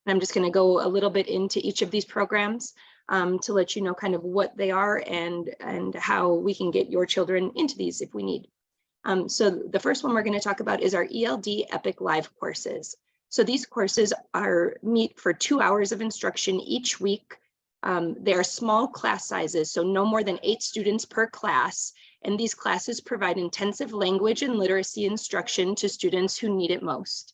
And I'm just going to go a little bit into each of these programs to let you know kind of what they are and how we can get your children into these if we need. So the first one we're going to talk about is our ELD Epic Live courses. So these courses meet for 2 hours of instruction each week. They are small class sizes, so no more than 8 students per class. And these classes provide intensive language and literacy instruction to students who need it most.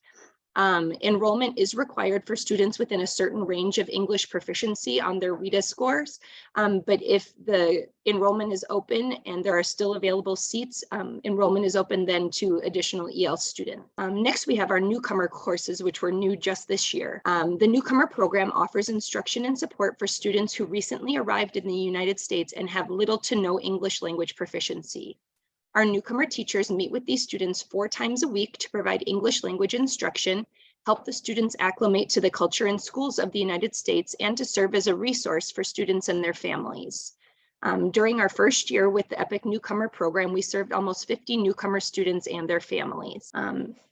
Enrollment is required for students within a certain range of English proficiency on their RETA scores. But if the enrollment is open and there are still available seats, enrollment is open then to additional EL students. Next, we have our newcomer courses, which were new just this year. The newcomer program offers instruction and support for students who recently arrived in the United States and have little to no English language proficiency. Our newcomer teachers meet with these students 4 times a week to provide English language instruction, help the students acclimate to the culture and schools of the United States, and to serve as a resource for students and their families. During our first year with the EPIC Newcomer Program, we served almost 50 newcomer students and their families.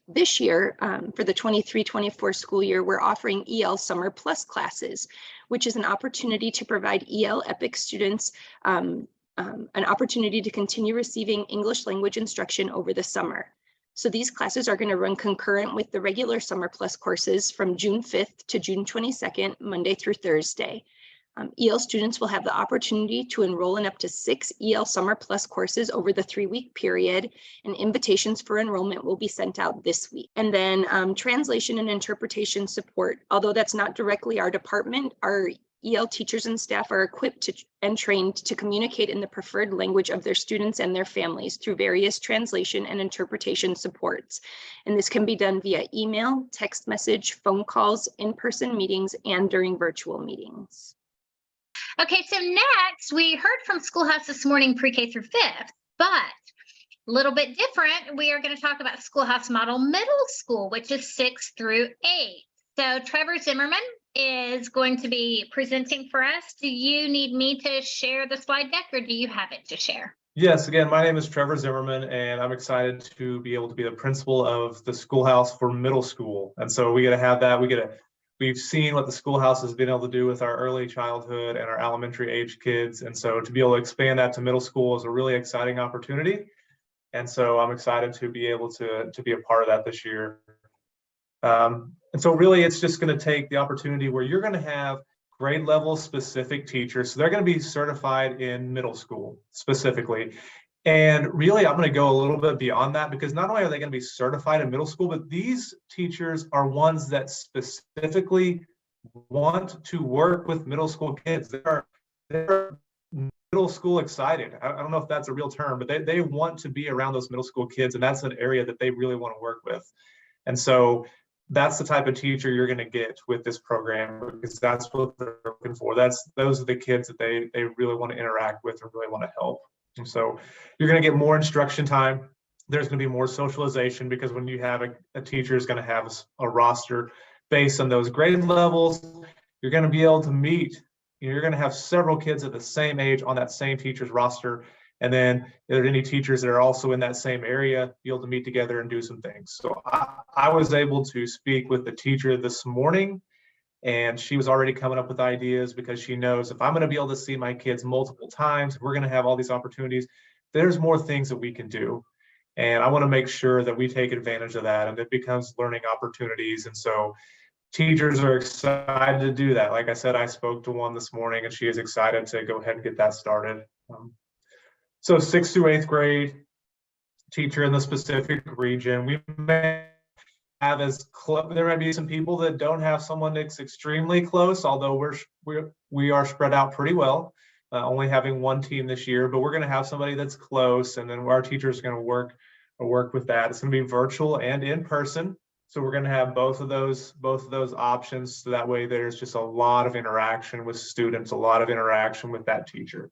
This year, for the 23-24 school year, we're offering EL Summer Plus classes, which is an opportunity to provide EL EPIC students an opportunity to continue receiving English language instruction over the summer. So these classes are going to run concurrent with the regular Summer Plus courses from June 5th to June 22nd, Monday through Thursday. EL students will have the opportunity to enroll in up to 6 EL Summer Plus courses over the 3-week period, and invitations for enrollment will be sent out this week. And then translation and interpretation support, although that's not directly our department, our EL teachers and staff are equipped and trained to communicate in the preferred language of their students and their families through various translation and interpretation supports. And this can be done via email, text message, phone calls, in-person meetings, and during virtual meetings. Okay, so next we heard from Schoolhouse this morning, pre-K through 5th, but a little bit different. We are going to talk about Schoolhouse Model Middle School, which is 6 through 8. So Trevor Zimmerman is going to be presenting for us. Do you need me to share the slide deck, or do you have it to share? Yes, again, my name is Trevor Zimmerman, and I'm excited to be able to be the principal of the Schoolhouse for middle school. And so we get to have that. We've seen what the Schoolhouse has been able to do with our early childhood and our elementary age kids. And so to be able to expand that to middle school is a really exciting opportunity. And so I'm excited to be able to be a part of that this year. And so really it's just going to take the opportunity where you're going to have grade level specific teachers. So they're going to be certified in middle school specifically. And really, I'm going to go a little bit beyond that, because not only are they going to be certified in middle school, but these teachers are ones that specifically want to work with middle school kids. They're middle school excited. I don't know if that's a real term, but they want to be around those middle school kids, and that's an area that they really want to work with. And so that's the type of teacher you're going to get with this program, because that's what they're looking for. Those are the kids that they really want to interact with and really want to help. And so you're going to get more instruction time. There's going to be more socialization, because when you have a teacher is going to have a roster based on those grade levels, you're going to be able to meet. You're going to have several kids at the same age on that same teacher's roster. And then if there's any teachers that are also in that same area, be able to meet together and do some things. So I was able to speak with the teacher this morning, and she was already coming up with ideas, because she knows if I'm going to be able to see my kids multiple times, we're going to have all these opportunities. There's more things that we can do. And I want to make sure that we take advantage of that, and it becomes learning opportunities. And so teachers are excited to do that. Like I said, I spoke to one this morning, and she is excited to go ahead and get that started. So 6th through 8th grade teacher in the specific region. We may have there might be some people that don't have someone that's extremely close, although we are spread out pretty well, only having one team this year, but we're going to have somebody that's close, and then our teachers are going to work with that. It's going to be virtual and in person. So we're going to have both of those options. So that way there's just a lot of interaction with students, a lot of interaction with that teacher.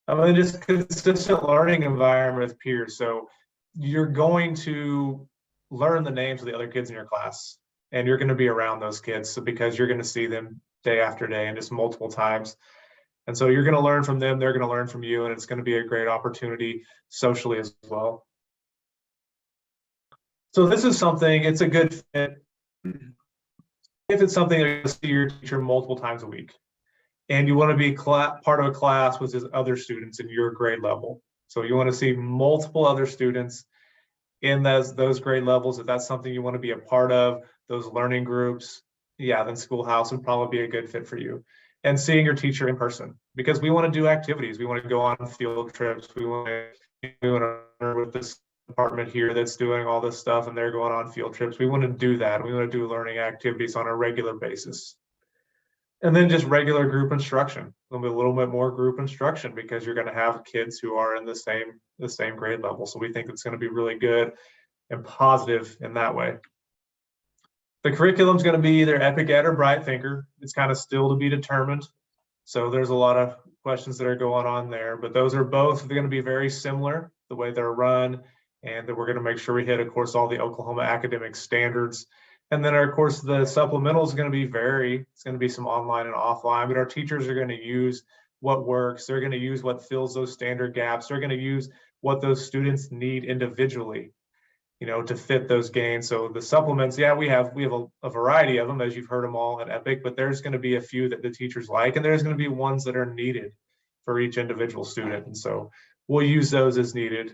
And just consistent learning environment with peers. So you're going to learn the names of the other kids in your class, and you're going to be around those kids. So because you're going to see them day after day and just multiple times. And so you're going to learn from them, they're going to learn from you, and it's going to be a great opportunity socially as well. So this is something, it's a good fit if it's something that you see your teacher multiple times a week, and you want to be part of a class with his other students in your grade level. So you want to see multiple other students in those grade levels. If that's something you want to be a part of, those learning groups, yeah, then Schoolhouse would probably be a good fit for you. And seeing your teacher in person, because we want to do activities. We want to go on field trips. We want to learn with this department here that's doing all this stuff and they're going on field trips. We want to do that. We want to do learning activities on a regular basis. And then just regular group instruction, a little bit more group instruction, because you're going to have kids who are in the same grade level. So we think it's going to be really good and positive in that way. The curriculum is going to be either Epic Ed or Bright Thinker. It's kind of still to be determined. So there's a lot of questions that are going on there, but those are both going to be very similar, the way they're run, and that we're going to make sure we hit, of course, all the Oklahoma academic standards. And then, of course, the supplemental is going to be it's going to be some online and offline, but our teachers are going to use what works. They're going to use what fills those standard gaps. They're going to use what those students need individually, to fit those gains. So the supplements, yeah, we have a variety of them, as you've heard them all at Epic, but there's going to be a few that the teachers like, and there's going to be ones that are needed for each individual student. And so we'll use those as needed.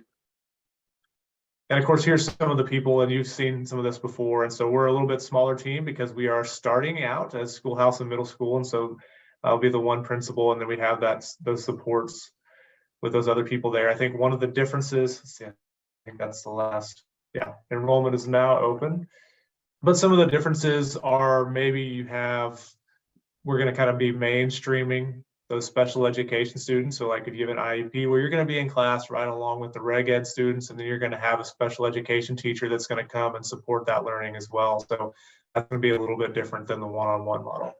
And of course, here's some of the people, and you've seen some of this before. And so we're a little bit smaller team because we are starting out as Schoolhouse and middle school. And so I'll be the one principal, and then we have those supports with those other people there. I think one of the differences, I think that's the last. Yeah, enrollment is now open. But some of the differences are maybe we're going to kind of be mainstreaming those special education students. So like if you have an IEP where you're going to be in class right along with the Reg Ed students, and then you're going to have a special education teacher that's going to come and support that learning as well. So that's going to be a little bit different than the one-on-one model.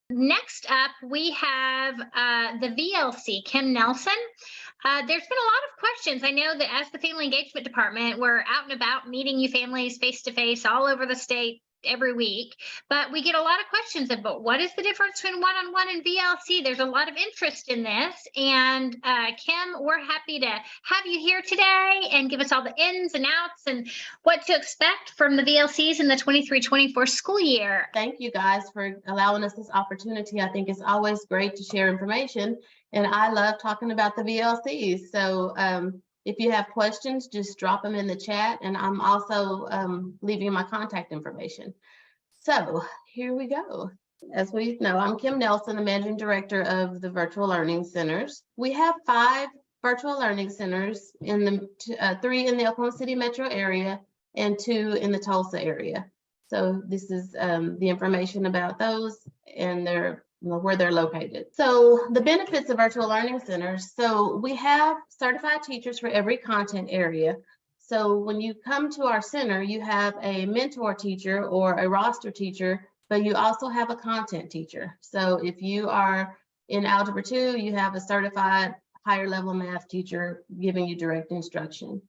Next up, we have the VLC, Kim Nelson. There's been a lot of questions. I know that as the Family Engagement Department, we're out and about meeting you families face-to-face all over the state every week, but we get a lot of questions about what is the difference between one-on-one and VLC. There's a lot of interest in this, and Kim, we're happy to have you here today and give us all the ins and outs and what to expect from the VLCs in the 23-24 school year. Thank you guys for allowing us this opportunity. I think it's always great to share information, and I love talking about the VLCs. So if you have questions, just drop them in the chat, and I'm also leaving my contact information. So here we go. As we know, I'm Kim Nelson, the Managing Director of the Virtual Learning Centers. We have 5 virtual learning centers, in 3 in the Oklahoma City metro area and 2 in the Tulsa area. So this is the information about those and where they're located. So the benefits of virtual learning centers. So we have certified teachers for every content area. So when you come to our center, you have a mentor teacher or a roster teacher, but you also have a content teacher. So if you are in Algebra 2, you have a certified higher level math teacher giving you direct instruction.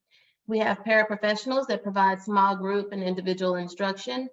We have paraprofessionals that provide small group and individual instruction.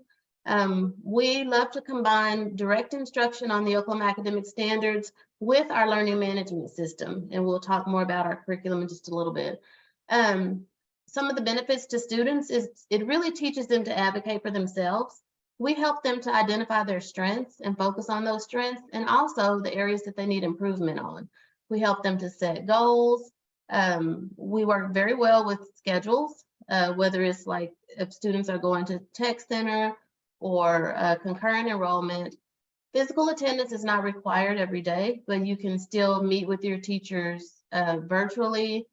We love to combine direct instruction on the Oklahoma academic standards with our learning management system, and we'll talk more about our curriculum in just a little bit. Some of the benefits to students is it really teaches them to advocate for themselves. We help them to identify their strengths and focus on those strengths, and also the areas that they need improvement on. We help them to set goals. We work very well with schedules, whether it's like if students are going to tech center or concurrent enrollment. Physical attendance is not required every day, but you can still meet with your teachers virtually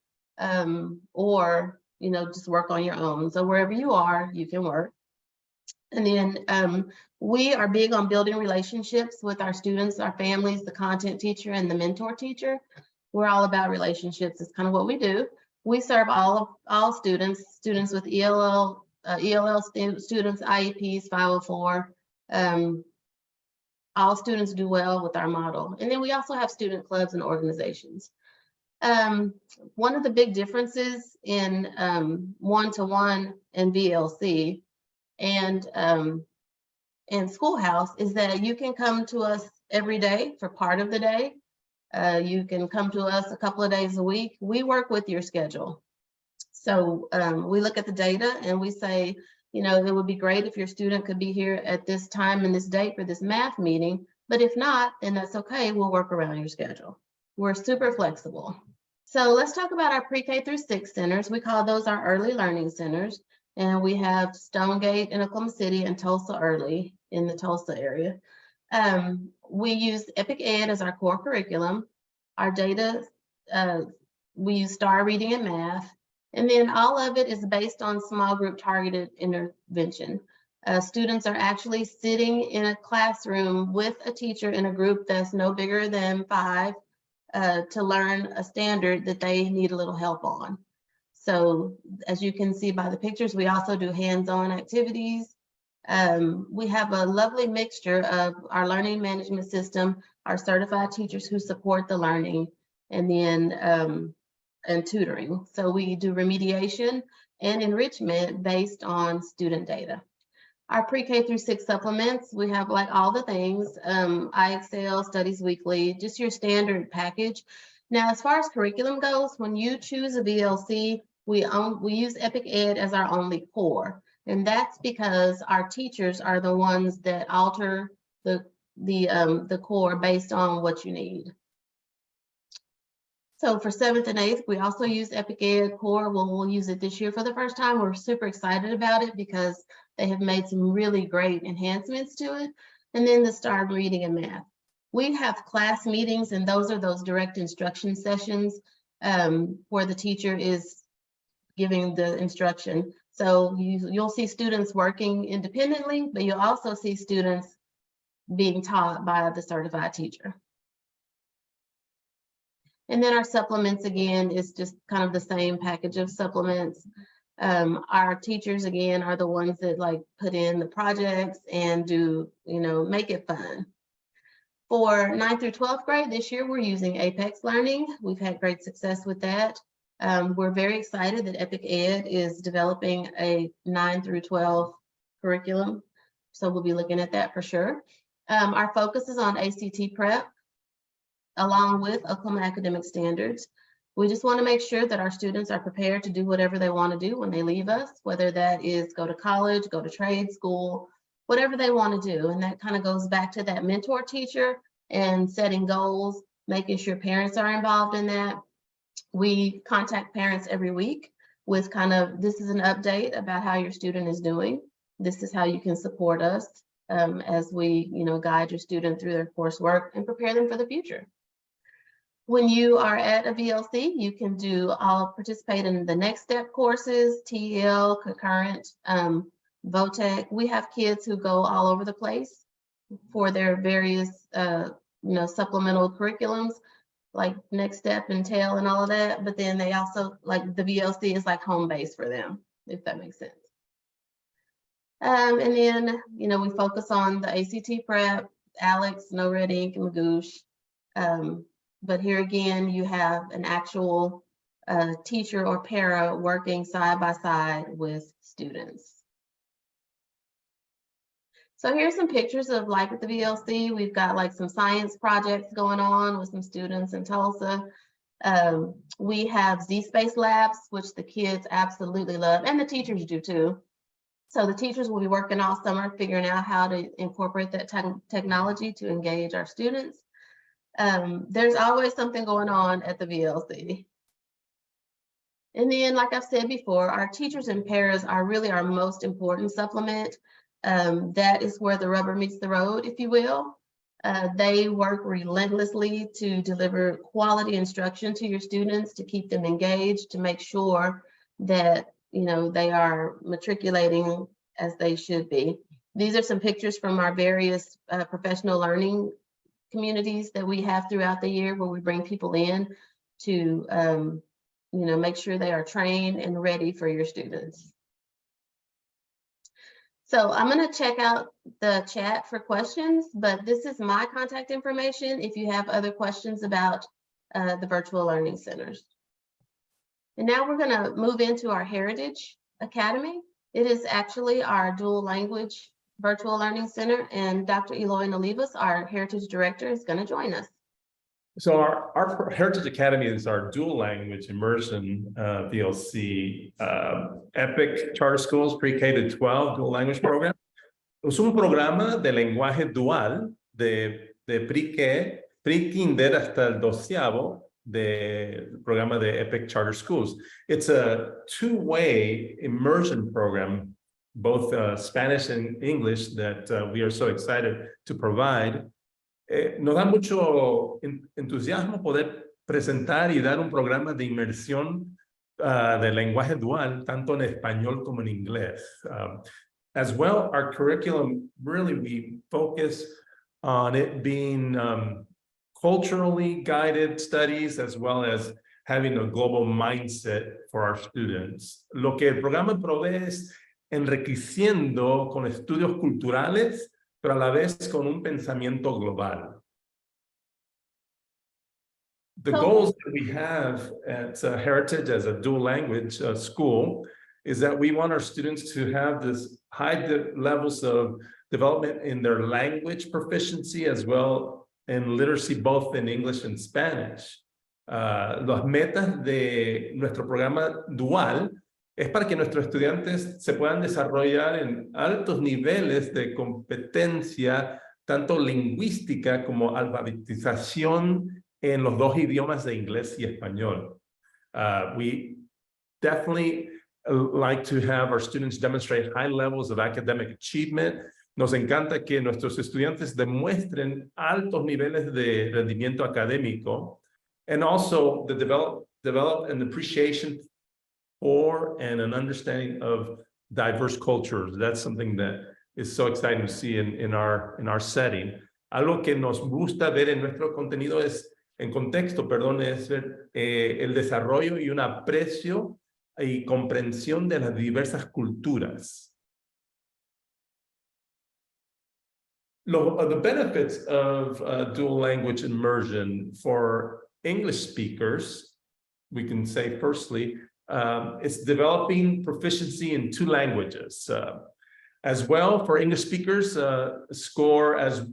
or just work on your own. So wherever you are, you can work. And then we are big on building relationships with our students, our families, the content teacher, and the mentor teacher. We're all about relationships. It's kind of what we do. We serve all students with ELL students, IEPs, 504. All students do well with our model. And then we also have student clubs and organizations. One of the big differences in one-to-one and VLC and Schoolhouse is that you can come to us every day for part of the day. You can come to us a couple of days a week. We work with your schedule. So we look at the data and we say, you know, it would be great if your student could be here at this time and this date for this math meeting, but if not, then that's okay. We'll work around your schedule. We're super flexible. So let's talk about our pre-K through 6 centers. We call those our early learning centers. And we have Stonegate in Oklahoma City and Tulsa Early in the Tulsa area. We use Epic Ed as our core curriculum. Our data, we use STAR reading and math. And then all of it is based on small group targeted intervention. Students are actually sitting in a classroom with a teacher in a group that's no bigger than 5 to learn a standard that they need a little help on. So as you can see by the pictures, we also do hands-on activities. We have a lovely mixture of our learning management system, our certified teachers who support the learning, and then and tutoring. So we do remediation and enrichment based on student data. Our pre-K through 6 supplements, we have like all the things, iExcel, Studies Weekly, just your standard package. Now, as far as curriculum goes, when you choose a VLC, we use Epic Ed as our only core. And that's because our teachers are the ones that alter the core based on what you need. So for 7th and 8th, we also use Epic Ed core. We'll use it this year for the first time. We're super excited about it because they have made some really great enhancements to it. And then the STAR reading and math. We have class meetings, and those are those direct instruction sessions where the teacher is giving the instruction. So you'll see students working independently, but you'll also see students being taught by the certified teacher. And then our supplements, again, is just kind of the same package of supplements. Our teachers, again, are the ones that like put in the projects and do, you know, make it fun. For 9th through 12th grade, this year we're using Apex Learning. We've had great success with that. We're very excited that Epic Ed is developing a 9 through 12 curriculum. So we'll be looking at that for sure. Our focus is on ACT prep, along with Oklahoma academic standards. We just want to make sure that our students are prepared to do whatever they want to do when they leave us, whether that is go to college, go to trade school, whatever they want to do. And that kind of goes back to that mentor teacher and setting goals, making sure parents are involved in that. We contact parents every week with kind of, this is an update about how your student is doing. This is how you can support us as we, you know, guide your student through their coursework and prepare them for the future. When you are at a VLC, you can participate in the next step courses, TL, concurrent, VOTEC. We have kids who go all over the place for their various, you know, supplemental curriculums, like next step and TEL and all of that. But then they also, like the VLC is like home base for them, if that makes sense. And then, you know, we focus on the ACT prep, Alex, No Red Ink, and Magoosh. But here again, you have an actual teacher or para working side by side with students. So here's some pictures of like at the VLC. We've got like some science projects going on with some students in Tulsa. We have Z-Space labs, which the kids absolutely love, and the teachers do too. So the teachers will be working all summer figuring out how to incorporate that technology to engage our students. There's always something going on at the VLC. And then, like I've said before, our teachers and paras are really our most important supplement. That is where the rubber meets the road, if you will. They work relentlessly to deliver quality instruction to your students, to keep them engaged, to make sure that, you know, they are matriculating as they should be. These are some pictures from our various professional learning communities that we have throughout the year, where we bring people in to, you know, make sure they are trained and ready for your students. So I'm going to check out the chat for questions, but this is my contact information if you have other questions about the virtual learning centers. And now we're going to move into our Heritage Academy. It is actually our dual language virtual learning center, and Dr. Eloy Nalivas, our Heritage Director, is going to join us. So our Heritage Academy is our dual language immersion VLC EPIC Charter Schools Pre-K to 12 dual language program. Es un programa de lenguaje dual de pre-K, pre-kinder hasta el 12avo del programa de EPIC Charter Schools. It's a two-way immersion program, both Spanish and English, that we are so excited to provide. Nos da mucho entusiasmo poder presentar y dar un programa de inmersión de lenguaje dual, tanto en español como en inglés. As well, our curriculum, really, we focus on it being culturally guided studies, as well as having a global mindset for our students. Lo que el programa provee es enriqueciendo con estudios culturales, pero a la vez con un pensamiento global. The goals that we have at Heritage as a dual language school is that we want our students to have this high levels of development in their language proficiency, as well in literacy, both in English and Spanish. Las metas de nuestro programa dual es para que nuestros estudiantes se puedan desarrollar en altos niveles de competencia, tanto lingüística como alfabetización en los dos idiomas de inglés y español. We definitely like to have our students demonstrate high levels of academic achievement. Nos encanta que nuestros estudiantes demuestren altos niveles de rendimiento académico, and also the develop an appreciation for and an understanding of diverse cultures. That's something that is so exciting to see in our setting. Algo que nos gusta ver en nuestro contenido es, en contexto, perdón, es ver el desarrollo y un aprecio y comprensión de las diversas culturas. The benefits of dual language immersion for English speakers, we can say firstly, it's developing proficiency in two languages. As well, for English speakers, score as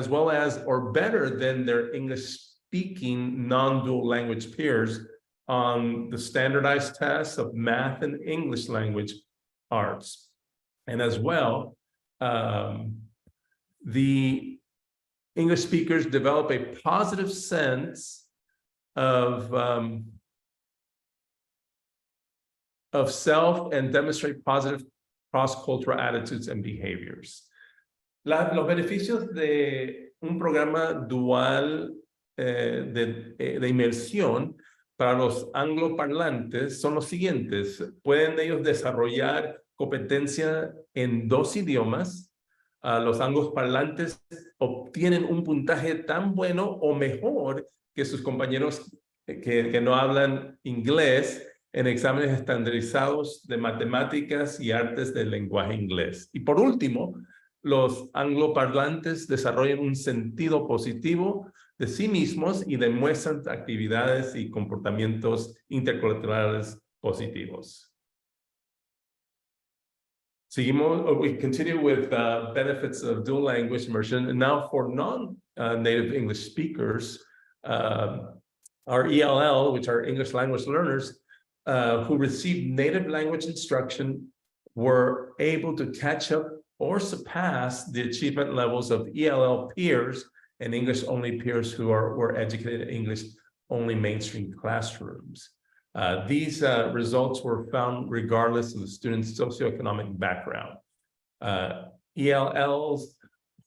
well as or better than their English-speaking non-dual language peers on the standardized tests of math and English language arts. And as well, the English speakers develop a positive sense of self and demonstrate positive cross-cultural attitudes and behaviors. Los beneficios de un programa dual de inmersión para los angloparlantes son los siguientes. Pueden ellos desarrollar competencia en dos idiomas. Los angloparlantes obtienen un puntaje tan bueno o mejor que sus compañeros que no hablan inglés en exámenes estandarizados de matemáticas y artes del lenguaje inglés. Y por último, los angloparlantes desarrollan un sentido positivo de sí mismos y demuestran actividades y comportamientos interculturales positivos. We continue with benefits of dual language immersion. And now for non-native English speakers, our ELL, which are English language learners, who received native language instruction were able to catch up or surpass the achievement levels of ELL peers and English-only peers who were educated in English-only mainstream classrooms. These results were found regardless of the student's socioeconomic background. ELLs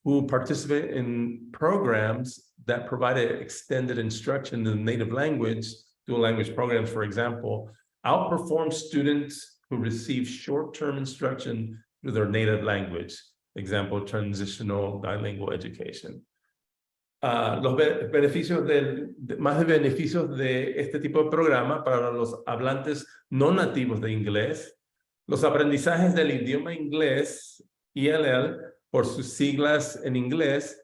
who participate in programs that provided extended instruction in the native language, dual language programs, for example, outperform students who receive short-term instruction through their native language, example, transitional bilingual education. Los beneficios más de beneficios de este tipo de programa para los hablantes no nativos de inglés, los aprendizajes del idioma inglés, ELL, por sus siglas en inglés,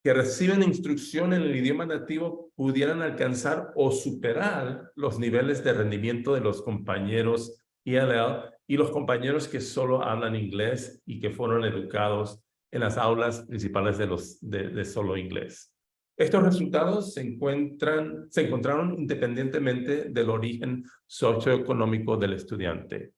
que reciben instrucción en el idioma nativo pudieran alcanzar o superar los niveles de rendimiento de los compañeros ELL y los compañeros que solo hablan inglés y que fueron educados en las aulas principales de solo inglés. Estos resultados se encontraron independientemente del origen socioeconómico del estudiante.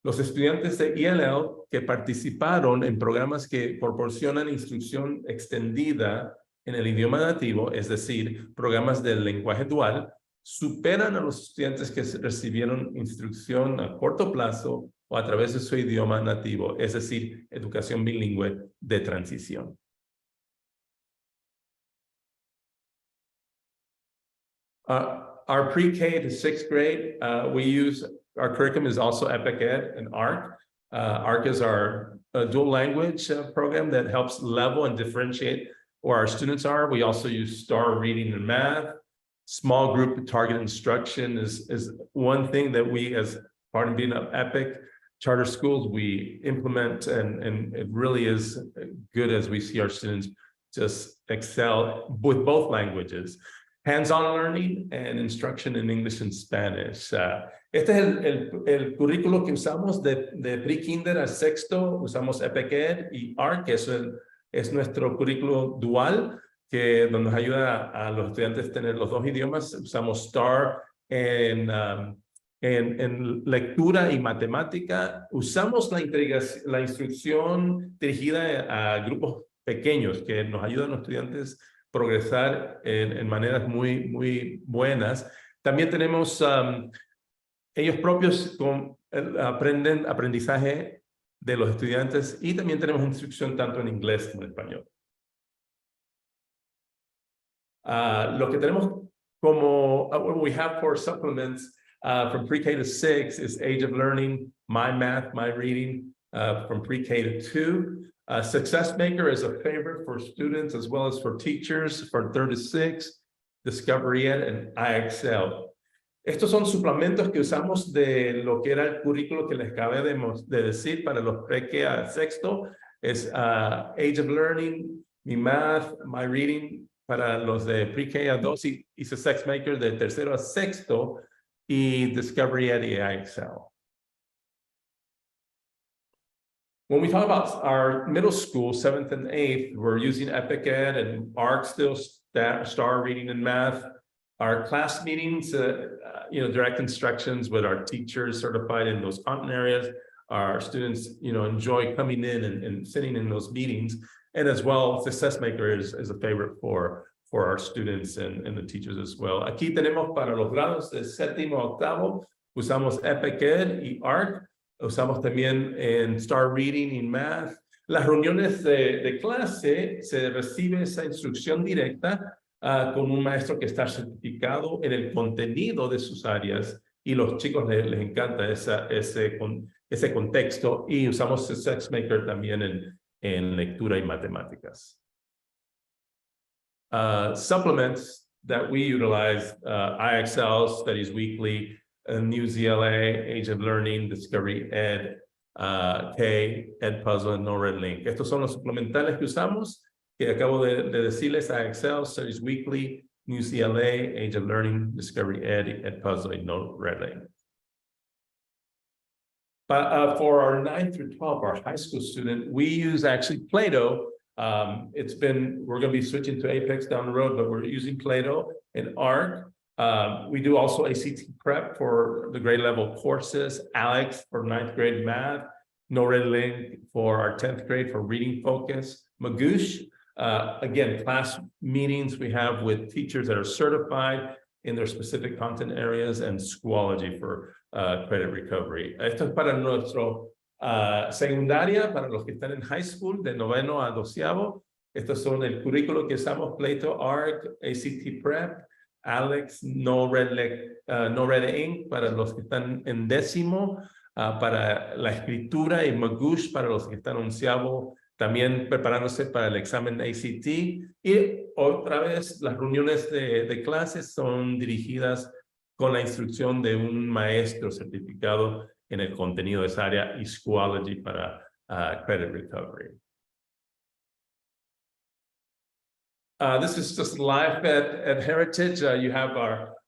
Los estudiantes de ELL que participaron en programas que proporcionan instrucción extendida en el idioma nativo, es decir, programas del lenguaje dual, superan a los estudiantes que recibieron instrucción a corto plazo o a través de su idioma nativo, es decir, educación bilingüe de transición. Our pre-K to sixth grade, our curriculum is also EPIC Ed and ARC. ARC is our dual language program that helps level and differentiate where our students are. We also use STAR reading and math. Small group target instruction is one thing that we, as part of being an EPIC charter schools, we implement, and it really is good as we see our students just excel with both languages. Hands-on learning and instruction in English and Spanish. Este es el currículo que usamos de pre-kinder a sexto. Usamos EPIC Ed y ARC, que es nuestro currículo dual, que nos ayuda a los estudiantes a tener los dos idiomas. Usamos STAR en lectura y matemática. Usamos la instrucción dirigida a grupos pequeños que nos ayudan a los estudiantes progresar en maneras muy buenas. También tenemos ellos propios aprenden aprendizaje de los estudiantes y también tenemos instrucción tanto en inglés como en español. Lo que tenemos como, what we have for supplements from pre-K to 6 is Age of Learning, My Math, My Reading, from pre-K to 2. Success Maker is a favorite for students as well as for teachers for 3rd to 6, Discovery Ed, and IXL. Estos son suplementos que usamos de lo que era el currículo que les acabé de decir para los pre-K a sexto. Es Age of Learning, My Math, My Reading para los de pre-K a 2 y Success Maker de tercero a sexto y Discovery Ed y IXL. When we talk about our middle school, 7th and 8th, we're using EPIC Ed and ARC still, STAR reading and math. Our class meetings, direct instructions with our teachers certified in those content areas. Our students, enjoy coming in and sitting in those meetings. And as well, Success Maker is a favorite for our students and the teachers as well. Aquí tenemos para los grados de séptimo a octavo, usamos EPIC Ed y ARC. Usamos también en STAR Reading y Math. Las reuniones de clase se recibe esa instrucción directa con un maestro que está certificado en el contenido de sus áreas y los chicos les encanta ese contexto y usamos Success Maker también en lectura y matemáticas. Supplements that we utilize, IXL Studies Weekly, New ZLA, Age of Learning, Discovery Ed, K, Ed Puzzle, and No Red Link. Estos son los suplementales que usamos, que acabo de decirles, IXL, Studies Weekly, New ZLA, Age of Learning, Discovery Ed, Ed Puzzle, and No Red Link. But for our 9th through 12, our high school student, we use actually Play-Doh. We're going to be switching to Apex down the road, but we're using Play-Doh and ARC. We do also ACT prep for the grade level courses, Alex for 9th grade math, No Red Link for our 10th grade for reading focus, Magoosh. Again, class meetings we have with teachers that are certified in their specific content areas, and Schoology for credit recovery. Esto es para nuestro secundaria, para los que están en high school, de noveno a doceavo. Estos son el currículo que usamos, Play-Doh, ARC, ACT prep, Alex, No Red Ink para los que están en décimo, para la escritura y Magoosh para los que están onceavo, también preparándose para el examen ACT. Y otra vez las reuniones de clases son dirigidas con la instrucción de un maestro certificado en el contenido de esa área y Schoology para credit recovery. This is just live at Heritage. You have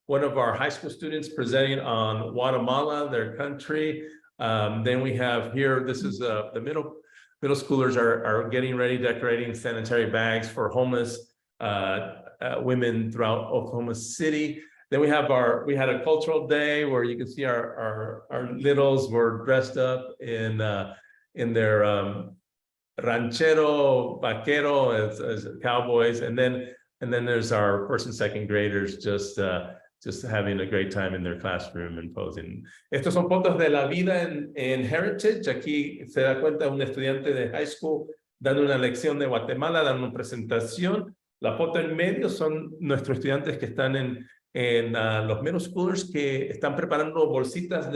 one of our high school students presenting on Guatemala, their country. Then we have here, this is the middle schoolers are getting ready, decorating sanitary bags for homeless women throughout Oklahoma City. Then we had a cultural day where you can see our littles were dressed up in their ranchero, vaquero as cowboys, and then there's our first and second graders just having a great time in their classroom and posing. Estos son fotos de la vida en Heritage. Aquí se da cuenta un estudiante de high school dando una lección de Guatemala, dando una presentación. La foto en medio son nuestros estudiantes que están en los middle schoolers que están preparando bolsitas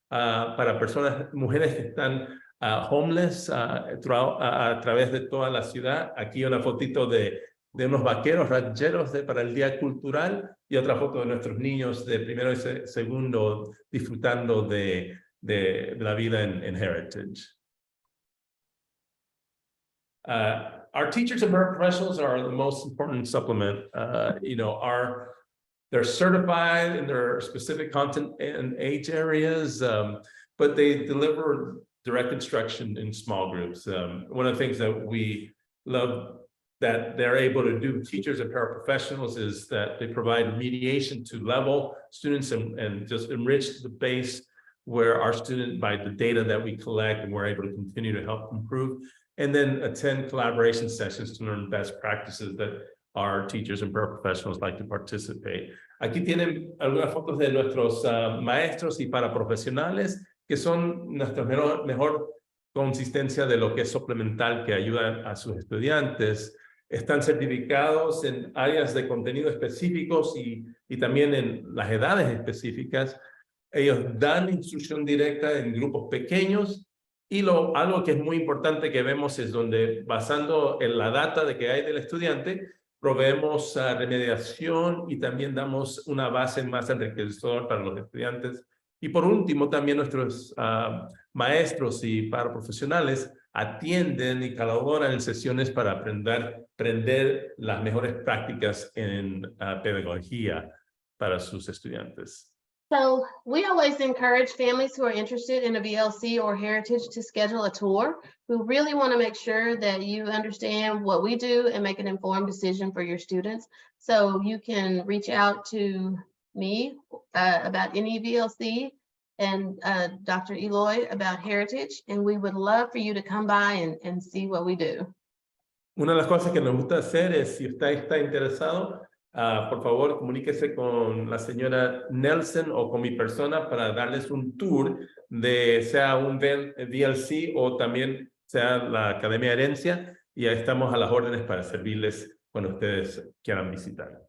para personas, mujeres que están homeless a través de toda la ciudad. Aquí una fotito de unos vaqueros rancheros para el Día Cultural y otra foto de nuestros niños de primero y segundo disfrutando de la vida en Heritage. Our teachers and professionals are the most important supplement. They're certified in their specific content and age areas, but they deliver direct instruction in small groups. One of the things that we love that they're able to do, teachers and paraprofessionals, is that they provide mediation to level students and just enrich the base where our student, by the data that we collect, and we're able to continue to help improve, and then attend collaboration sessions to learn best practices that our teachers and paraprofessionals like to participate. Aquí tienen algunas fotos de nuestros maestros y paraprofesionales, que son nuestra mejor consistencia de lo que es suplemental, que ayudan a sus estudiantes. Están certificados en áreas de contenido específicos y también en las edades específicas. Ellos dan instrucción directa en grupos pequeños y algo que es muy importante que vemos es donde, basando en la data de que hay del estudiante, proveemos remediación y también damos una base más enriquecedora para los estudiantes. Y por último, también nuestros maestros y paraprofesionales atienden y colaboran en sesiones para aprender las mejores prácticas en pedagogía para sus estudiantes. So we always encourage families who are interested in a VLC or Heritage to schedule a tour. We really want to make sure that you understand what we do and make an informed decision for your students. So you can reach out to me about any VLC and Dr. Eloy about Heritage, and we would love for you to come by and see what we do. Una de las cosas que nos gusta hacer es, si usted está interesado, por favor, comuníquese con la señora Nelson o con mi persona para darles un tour de sea un VLC o también sea la Academia Herencia, y ahí estamos a las órdenes para servirles cuando ustedes quieran visitar.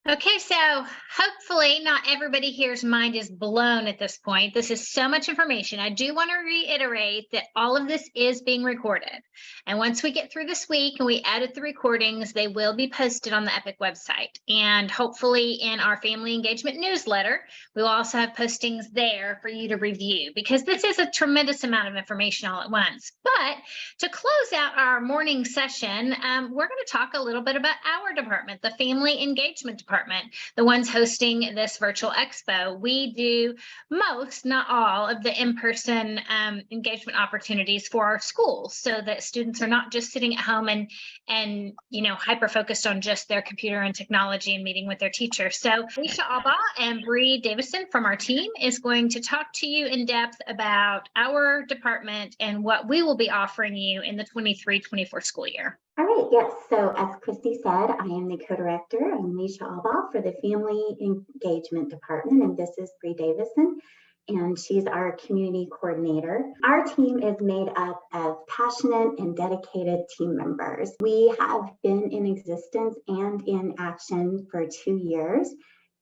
Okay, so hopefully not everybody here's mind is blown at this point. This is so much information. I do want to reiterate that all of this is being recorded. And once we get through this week and we edit the recordings, they will be posted on the EPIC website. And hopefully in our family engagement newsletter, we will also have postings there for you to review, because this is a tremendous amount of information all at once. But to close out our morning session, we're going to talk a little bit about our department, the Family Engagement Department. The ones hosting this virtual expo. We do most, not all, of the in-person engagement opportunities for our schools, so that students are not just sitting at home and hyper focused on just their computer and technology and meeting with their teacher. So Alicia Alba and Bree Davison from our team is going to talk to you in depth about our department and what we will be offering you in the 23-24 school year. All right, yes. So as Christy said, I am the co-director. I'm Alicia Alba for the Family Engagement Department, and this is Bree Davison, and she's our community coordinator. Our team is made up of passionate and dedicated team members. We have been in existence and in action for 2 years,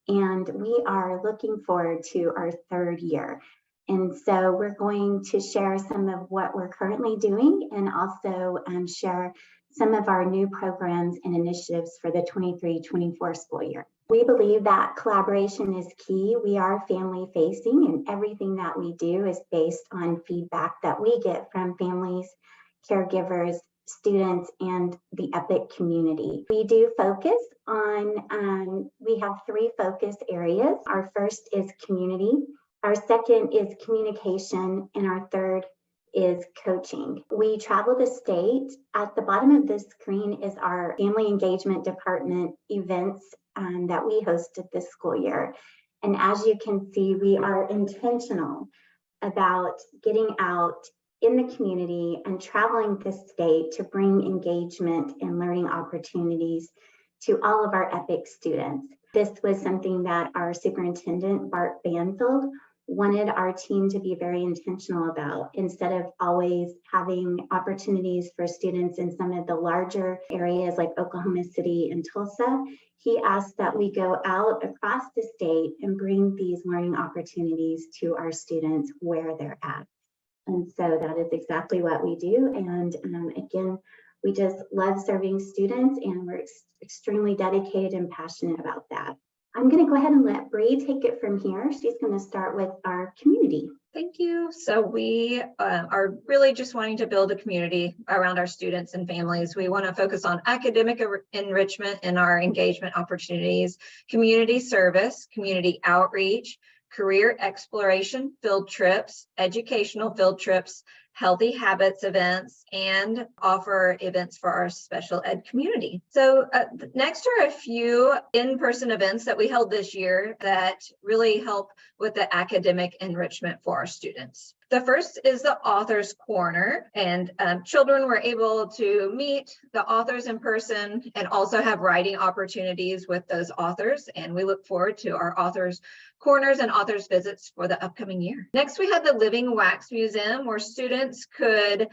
and we are looking forward to our 3rd year. And so we're going to share some of what we're currently doing, and also share some of our new programs and initiatives for the 23-24 school year. We believe that collaboration is key. We are family facing, and everything that we do is based on feedback that we get from families, caregivers, students and the EPIC community. We do focus on, we have 3 focus areas. Our first is community, our second is communication, and our third is coaching. We travel the state. At the bottom of this screen is our family engagement department events that we hosted this school year. And as you can see, we are intentional about getting out in the community and traveling the state to bring engagement and learning opportunities to all of our EPIC students. This was something that our superintendent, Bart Banfield, wanted our team to be very intentional about. Instead of always having opportunities for students in some of the larger areas like Oklahoma City and Tulsa, he asked that we go out across the state and bring these learning opportunities to our students where they're at. And so that is exactly what we do. And again, we just love serving students, and we're extremely dedicated and passionate about that. I'm going to go ahead and let Bree take it from here. She's going to start with our community. Thank you. So we are really just wanting to build a community around our students and families. We want to focus on academic enrichment and our engagement opportunities, community service, community outreach, career exploration, field trips, educational field trips, healthy habits events, and offer events for our special ed community. So next are a few in-person events that we held this year that really help with the academic enrichment for our students. The first is the Authors Corner, and children were able to meet the authors in person and also have writing opportunities with those authors. And we look forward to our Authors Corners and authors visits for the upcoming year. Next, we had the Living Wax Museum, where students could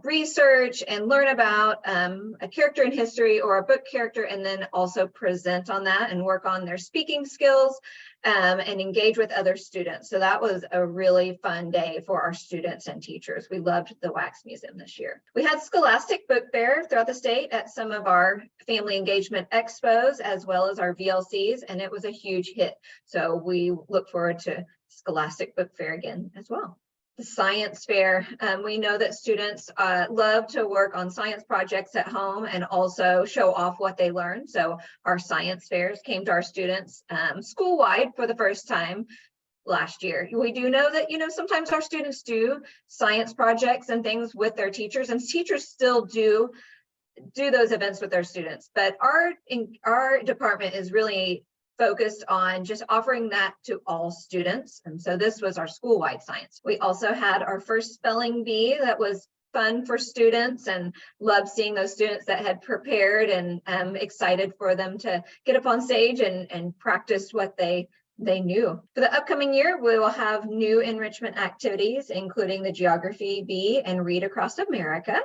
research and learn about a character in history or a book character, and then also present on that and work on their speaking skills and engage with other students. So that was a really fun day for our students and teachers. We loved the Wax Museum this year. We had Scholastic Book Fair throughout the state at some of our family engagement expos, as well as our VLCs, and it was a huge hit. So we look forward to Scholastic Book Fair again as well. The science fair, we know that students love to work on science projects at home and also show off what they learn. So our science fairs came to our students school-wide for the first time last year. We do know that, sometimes our students do science projects and things with their teachers, and teachers still do those events with their students. But our department is really focused on just offering that to all students. And so this was our school-wide science. We also had our first spelling bee that was fun for students, and loved seeing those students that had prepared, and excited for them to get up on stage and practice what they knew. For the upcoming year, we will have new enrichment activities, including the Geography Bee and Read Across America.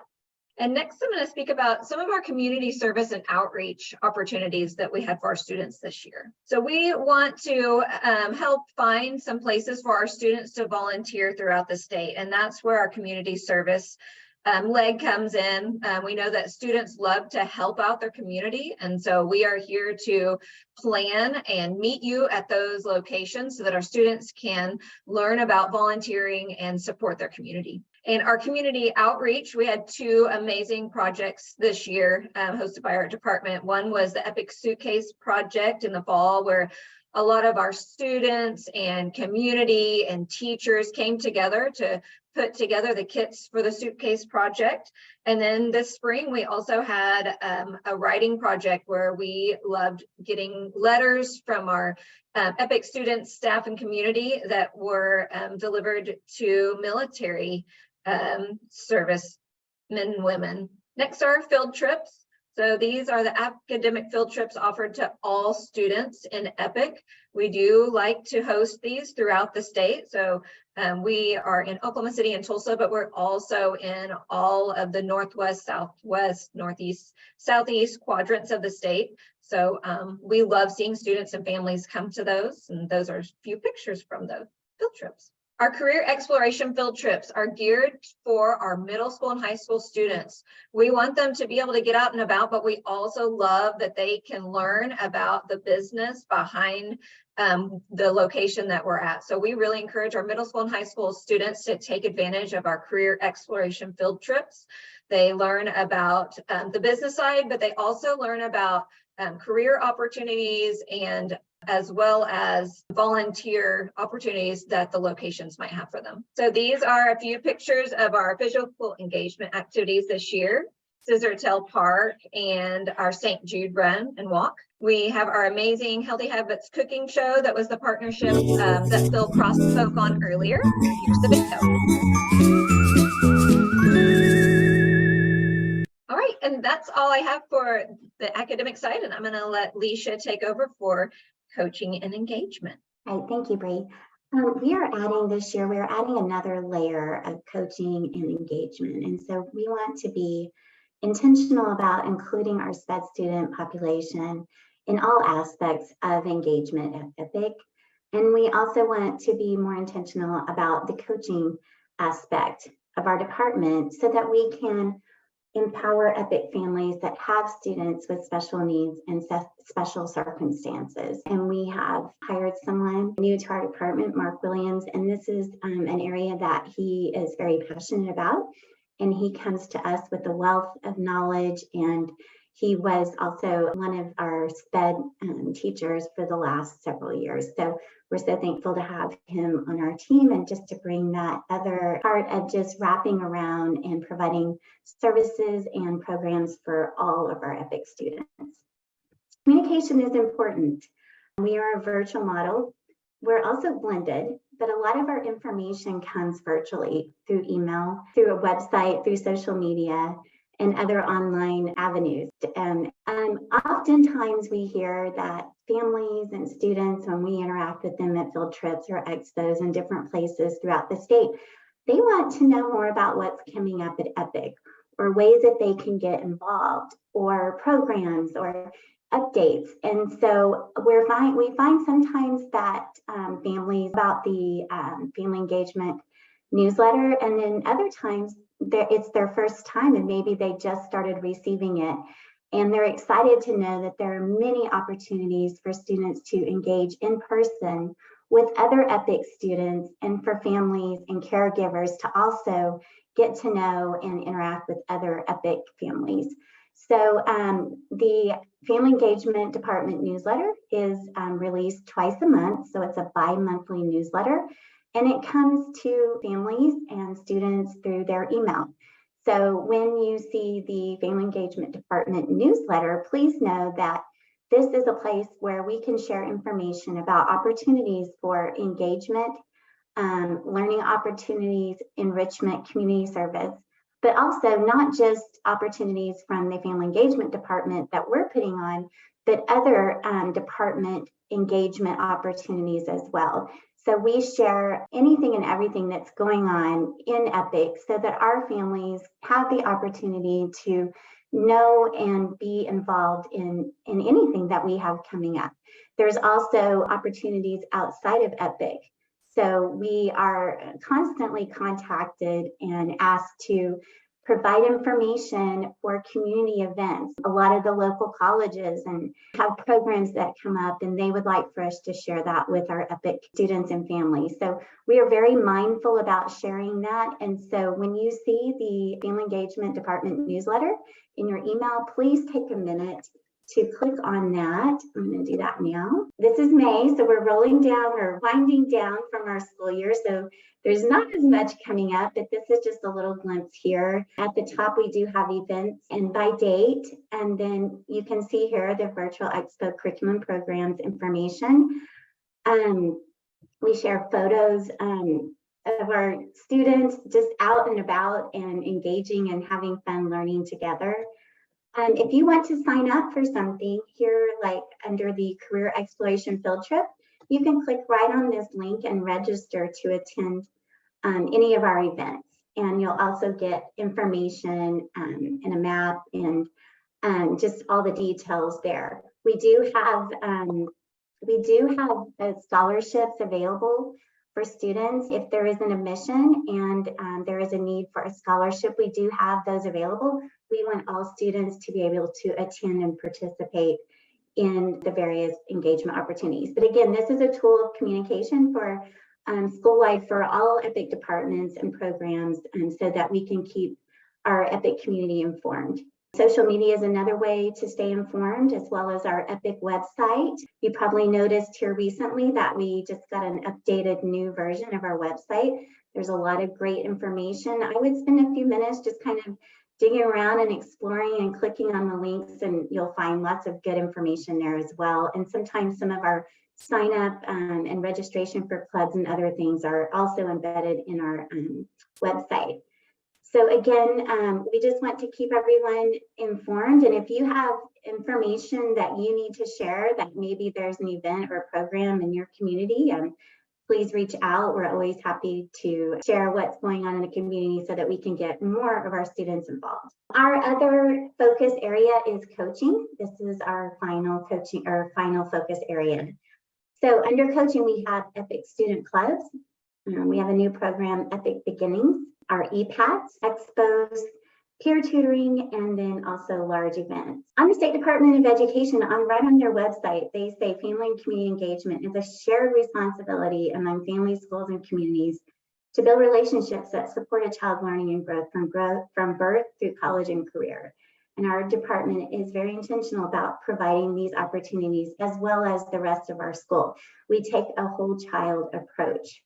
And next, I'm going to speak about some of our community service and outreach opportunities that we had for our students this year. So we want to help find some places for our students to volunteer throughout the state. And that's where our community service leg comes in. We know that students love to help out their community. And so we are here to plan and meet you at those locations so that our students can learn about volunteering and support their community. In our community outreach, we had 2 amazing projects this year hosted by our department. One was the Epic Suitcase Project in the fall, where a lot of our students and community and teachers came together to put together the kits for the suitcase project. And then this spring, we also had a writing project where we loved getting letters from our EPIC students, staff, and community that were delivered to military servicemen and women. Next are field trips. So these are the academic field trips offered to all students in EPIC. We do like to host these throughout the state. So we are in Oklahoma City and Tulsa, but we're also in all of the Northwest, Southwest, Northeast, Southeast quadrants of the state. So we love seeing students and families come to those. And those are a few pictures from the field trips. Our career exploration field trips are geared for our middle school and high school students. We want them to be able to get out and about, but we also love that they can learn about the business behind the location that we're at. So we really encourage our middle school and high school students to take advantage of our career exploration field trips. They learn about the business side, but they also learn about career opportunities and as well as volunteer opportunities that the locations might have for them. So these are a few pictures of our physical engagement activities this year. Scissortail Park and our St. Jude Run and Walk. We have our amazing Healthy Habits cooking show that was the partnership that Phil Cross spoke on earlier. Here's the video. All right, and that's all I have for the academic side, and I'm going to let Leisha take over for coaching and engagement. All right, thank you, Bree. We are adding this year, we're adding another layer of coaching and engagement. And so we want to be intentional about including our SPED student population in all aspects of engagement at EPIC. And we also want to be more intentional about the coaching aspect of our department so that we can empower EPIC families that have students with special needs and special circumstances. And we have hired someone new to our department, Mark Williams, and this is an area that he is very passionate about. And he comes to us with a wealth of knowledge, and he was also one of our SPED teachers for the last several years. So we're so thankful to have him on our team and just to bring that other part of just wrapping around and providing services and programs for all of our EPIC students. Communication is important. We are a virtual model. We're also blended, but a lot of our information comes virtually through email, through a website, through social media, and other online avenues. And oftentimes we hear that families and students, when we interact with them at field trips or expos in different places throughout the state, they want to know more about what's coming up at EPIC or ways that they can get involved or programs or updates. And so we find sometimes that families about the family engagement newsletter, and then other times it's their first time and maybe they just started receiving it. And they're excited to know that there are many opportunities for students to engage in person with other EPIC students and for families and caregivers to also get to know and interact with other EPIC families. So the Family Engagement Department newsletter is released twice a month. So it's a bi-monthly newsletter, and it comes to families and students through their email. So when you see the Family Engagement Department newsletter, please know that this is a place where we can share information about opportunities for engagement, learning opportunities, enrichment, community service, but also not just opportunities from the Family Engagement Department that we're putting on, but other department engagement opportunities as well. So we share anything and everything that's going on in EPIC so that our families have the opportunity to know and be involved in anything that we have coming up. There's also opportunities outside of EPIC. So we are constantly contacted and asked to provide information for community events. A lot of the local colleges and have programs that come up, and they would like for us to share that with our EPIC students and families. So we are very mindful about sharing that. And so when you see the Family Engagement Department newsletter in your email, please take a minute to click on that. I'm going to do that now. This is May, so we're rolling down or winding down from our school year. So there's not as much coming up, but this is just a little glimpse here. At the top, we do have events and by date, and then you can see here the virtual Expo curriculum programs information. We share photos of our students just out and about and engaging and having fun learning together. If you want to sign up for something here, like under the Career Exploration Field Trip, you can click right on this link and register to attend any of our events. And you'll also get information and a map and just all the details there. We do have scholarships available for students. If there is an admission and there is a need for a scholarship, we do have those available. We want all students to be able to attend and participate in the various engagement opportunities. But again, this is a tool of communication for school-wide for all EPIC departments and programs, so that we can keep our EPIC community informed. Social media is another way to stay informed, as well as our EPIC website. You probably noticed here recently that we just got an updated new version of our website. There's a lot of great information. I would spend a few minutes just kind of digging around and exploring and clicking on the links, and you'll find lots of good information there as well. And sometimes some of our sign up and registration for clubs and other things are also embedded in our website. So again, we just want to keep everyone informed. And if you have information that you need to share, that maybe there's an event or program in your community, please reach out. We're always happy to share what's going on in the community so that we can get more of our students involved. Our other focus area is coaching. This is our final coaching or final focus area. So under coaching, we have EPIC student clubs. We have a new program, EPIC Beginnings, our EPATs, Expos, peer tutoring, and then also large events. On the State Department of Education, right on their website, they say family and community engagement is a shared responsibility among families, schools, and communities to build relationships that support a child's learning and growth from birth through college and career. And our department is very intentional about providing these opportunities as well as the rest of our school. We take a whole child approach.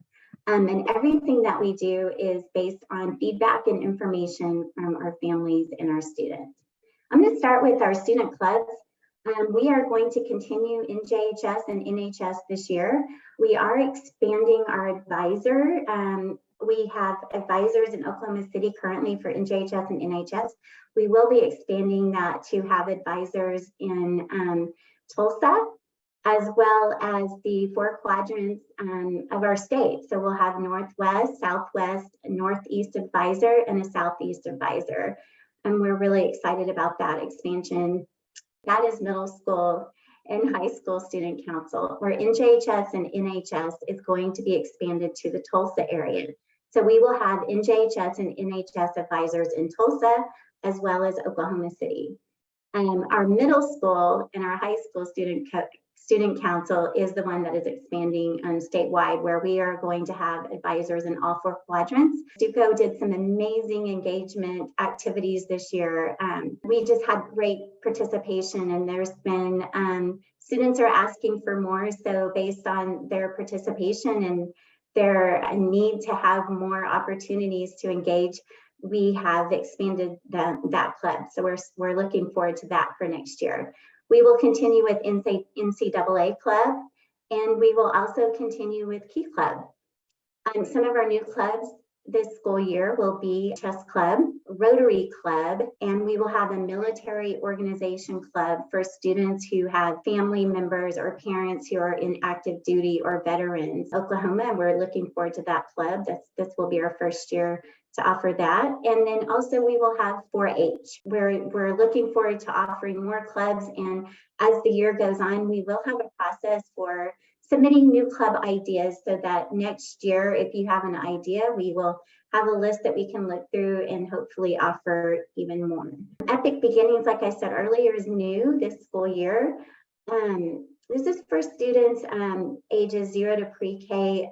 And everything that we do is based on feedback and information from our families and our students. I'm going to start with our student clubs. We are going to continue in JHS and NHS this year. We are expanding our advisor. We have advisors in Oklahoma City currently for NJHS and NHS. We will be expanding that to have advisors in Tulsa, as well as the 4 quadrants of our state. So we'll have Northwest, Southwest, Northeast advisor, and a Southeast advisor. And we're really excited about that expansion. That is middle school and high school student council, where NJHS and NHS is going to be expanded to the Tulsa area. So we will have NJHS and NHS advisors in Tulsa, as well as Oklahoma City. Our middle school and our high school student council is the one that is expanding statewide, where we are going to have advisors in all 4 quadrants. Duco did some amazing engagement activities this year. We just had great participation, and there's been students are asking for more. So based on their participation and their need to have more opportunities to engage, we have expanded that club. So we're looking forward to that for next year. We will continue with NCAA Club, and we will also continue with Key Club. Some of our new clubs this school year will be Chess Club, Rotary Club, and we will have a military organization club for students who have family members or parents who are in active duty or veterans. Oklahoma, we're looking forward to that club. This will be our first year to offer that. And then also we will have 4-H. We're looking forward to offering more clubs, and as the year goes on, we will have a process for submitting new club ideas, so that next year, if you have an idea, we will have a list that we can look through and hopefully offer even more. EPIC Beginnings, like I said earlier, is new this school year. This is for students ages 0 to pre-K,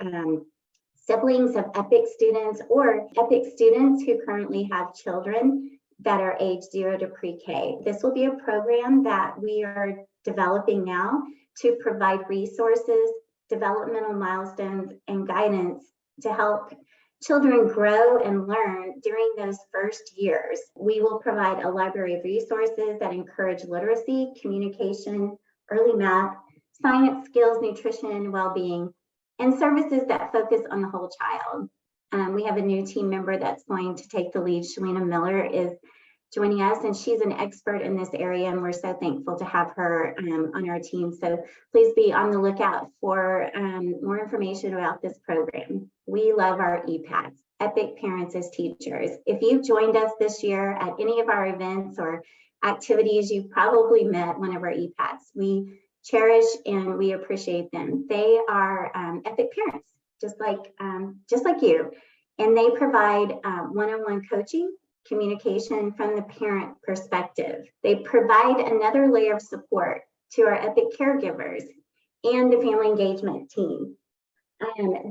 siblings of EPIC students or EPIC students who currently have children that are age 0 to pre-K. This will be a program that we are developing now to provide resources, developmental milestones, and guidance to help children grow and learn during those first years. We will provide a library of resources that encourage literacy, communication, early math, science, skills, nutrition, and well-being, and services that focus on the whole child. We have a new team member that's going to take the lead. Shalina Miller is joining us, and she's an expert in this area, and we're so thankful to have her on our team. So please be on the lookout for more information about this program. We love our EPATs, EPIC Parents as Teachers. If you've joined us this year at any of our events or activities, you've probably met one of our EPATs. We cherish and we appreciate them. They are EPIC parents, just like you, and they provide one-on-one coaching, communication from the parent perspective. They provide another layer of support to our EPIC caregivers and the family engagement team.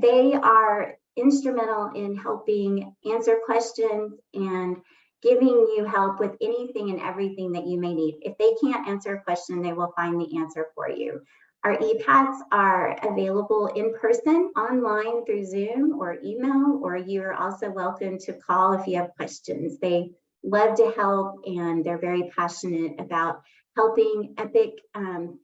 They are instrumental in helping answer questions and giving you help with anything and everything that you may need. If they can't answer a question, they will find the answer for you. Our EPATs are available in person, online through Zoom or email, or you're also welcome to call if you have questions. They love to help, and they're very passionate about helping EPIC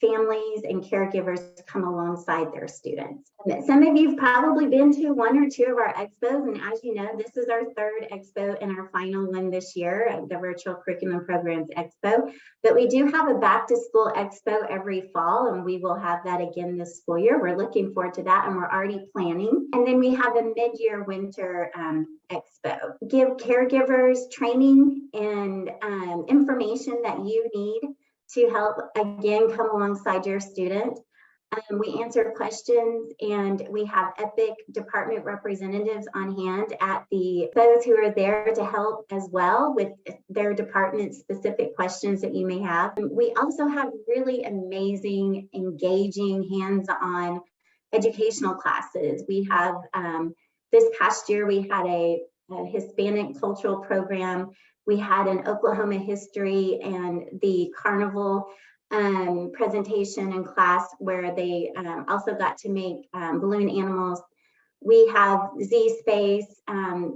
families and caregivers come alongside their students. Some of you have probably been to one or two of our expos, and as you know, this is our third expo and our final one this year, the Virtual Curriculum Programs Expo. But we do have a back to school expo every fall, and we will have that again this school year. We're looking forward to that, and we're already planning. And then we have a mid-year winter expo. Give caregivers training and information that you need to help, again, come alongside your student. We answer questions, and we have EPIC department representatives on hand at those who are there to help as well with their department specific questions that you may have. We also have really amazing, engaging, hands-on educational classes. We have, this past year, we had a Hispanic cultural program. We had an Oklahoma history and the carnival presentation and class where they also got to make balloon animals. We have Z-Space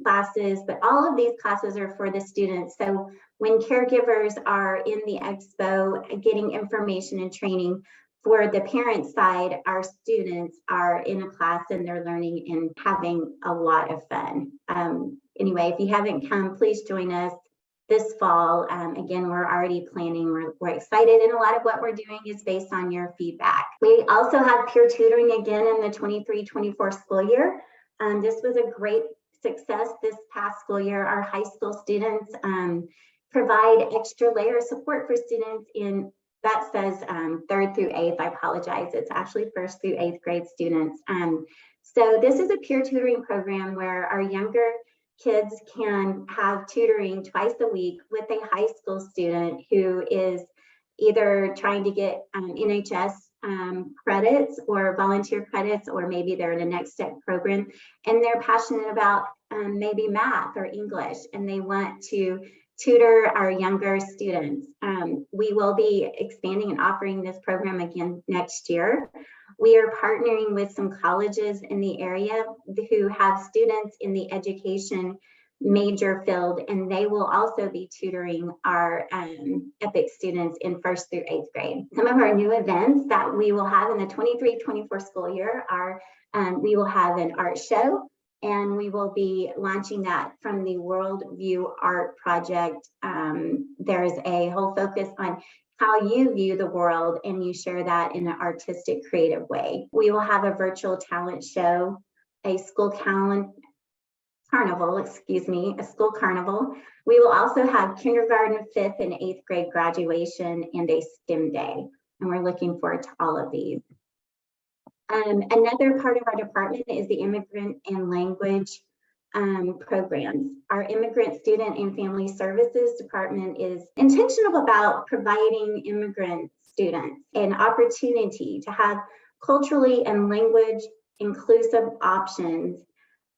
classes, but all of these classes are for the students. So when caregivers are in the expo getting information and training, for the parent side, our students are in a class and they're learning and having a lot of fun. Anyway, if you haven't come, please join us this fall. Again, we're already planning, we're excited, and a lot of what we're doing is based on your feedback. We also have peer tutoring again in the 23-24 school year. This was a great success this past school year. Our high school students provide extra layer of support for students in, that says 3rd through 8th, I apologize. It's actually 1st through 8th grade students. So this is a peer tutoring program where our younger kids can have tutoring twice a week with a high school student who is either trying to get NHS credits or volunteer credits, or maybe they're in a next step program and they're passionate about maybe math or English and they want to tutor our younger students. We will be expanding and offering this program again next year. We are partnering with some colleges in the area who have students in the education major field, and they will also be tutoring our EPIC students in 1st through 8th grade. Some of our new events that we will have in the 23-24 school year are, we will have an art show, and we will be launching that from the World View Art Project. There's a whole focus on how you view the world, and you share that in an artistic, creative way. We will have a virtual talent show, a school carnival, a school carnival. We will also have kindergarten, 5th, and 8th grade graduation and a STEM day, and we're looking forward to all of these. Another part of our department is the immigrant and language programs. Our immigrant student and family services department is intentional about providing immigrant students an opportunity to have culturally and language inclusive options.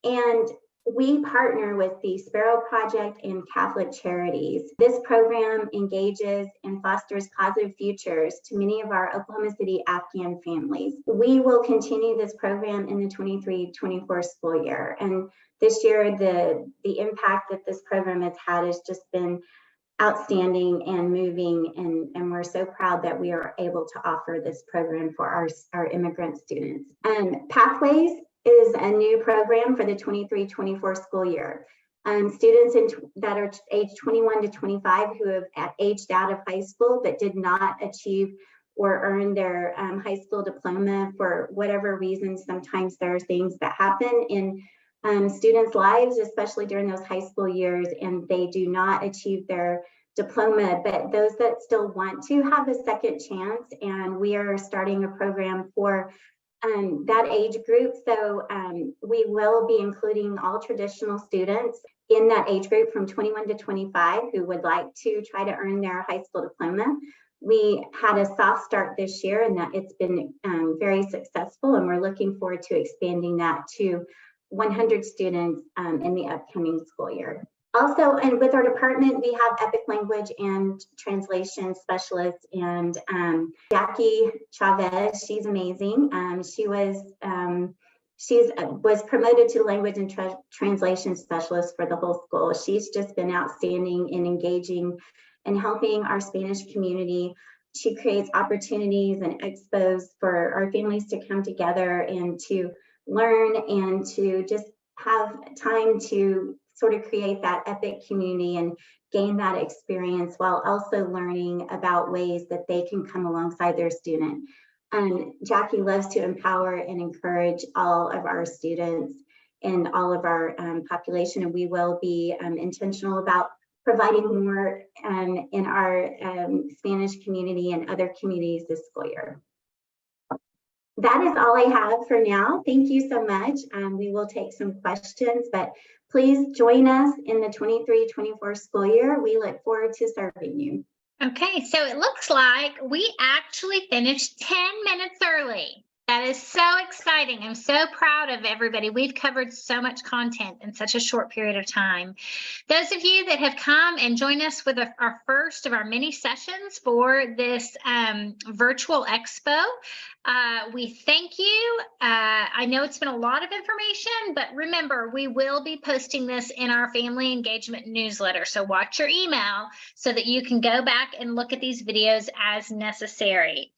And we partner with the Sparrow Project and Catholic Charities. This program engages and fosters positive futures to many of our Oklahoma City Afghan families. We will continue this program in the 23-24 school year. And this year, the impact that this program has had has just been outstanding and moving, and we're so proud that we are able to offer this program for our immigrant students. Pathways is a new program for the 23-24 school year. Students that are aged 21 to 25 who have aged out of high school but did not achieve or earn their high school diploma for whatever reason. Sometimes there are things that happen in students' lives, especially during those high school years, and they do not achieve their diploma, but those that still want to have a second chance, and we are starting a program for that age group. So we will be including all traditional students in that age group from 21 to 25 who would like to try to earn their high school diploma. We had a soft start this year, and that it's been very successful, and we're looking forward to expanding that to 100 students in the upcoming school year. Also, and with our department, we have Epic Language and Translation Specialists, and Jackie Chavez, she's amazing. She was promoted to Language and Translation Specialist for the whole school. She's just been outstanding in engaging and helping our Spanish community. She creates opportunities and expos for our families to come together and to learn and to just have time to sort of create that Epic community and gain that experience while also learning about ways that they can come alongside their student. Jackie loves to empower and encourage all of our students and all of our population, and we will be intentional about providing more in our Spanish community and other communities this school year. That is all I have for now. Thank you so much. We will take some questions, but please join us in the 23-24 school year. We look forward to serving you. Okay, so it looks like we actually finished 10 minutes early. That is so exciting. I'm so proud of everybody. We've covered so much content in such a short period of time. Those of you that have come and joined us with our first of our mini sessions for this virtual expo, we thank you. I know it's been a lot of information, but remember, we will be posting this in our family engagement newsletter. So watch your email so that you can go back and look at these videos as necessary.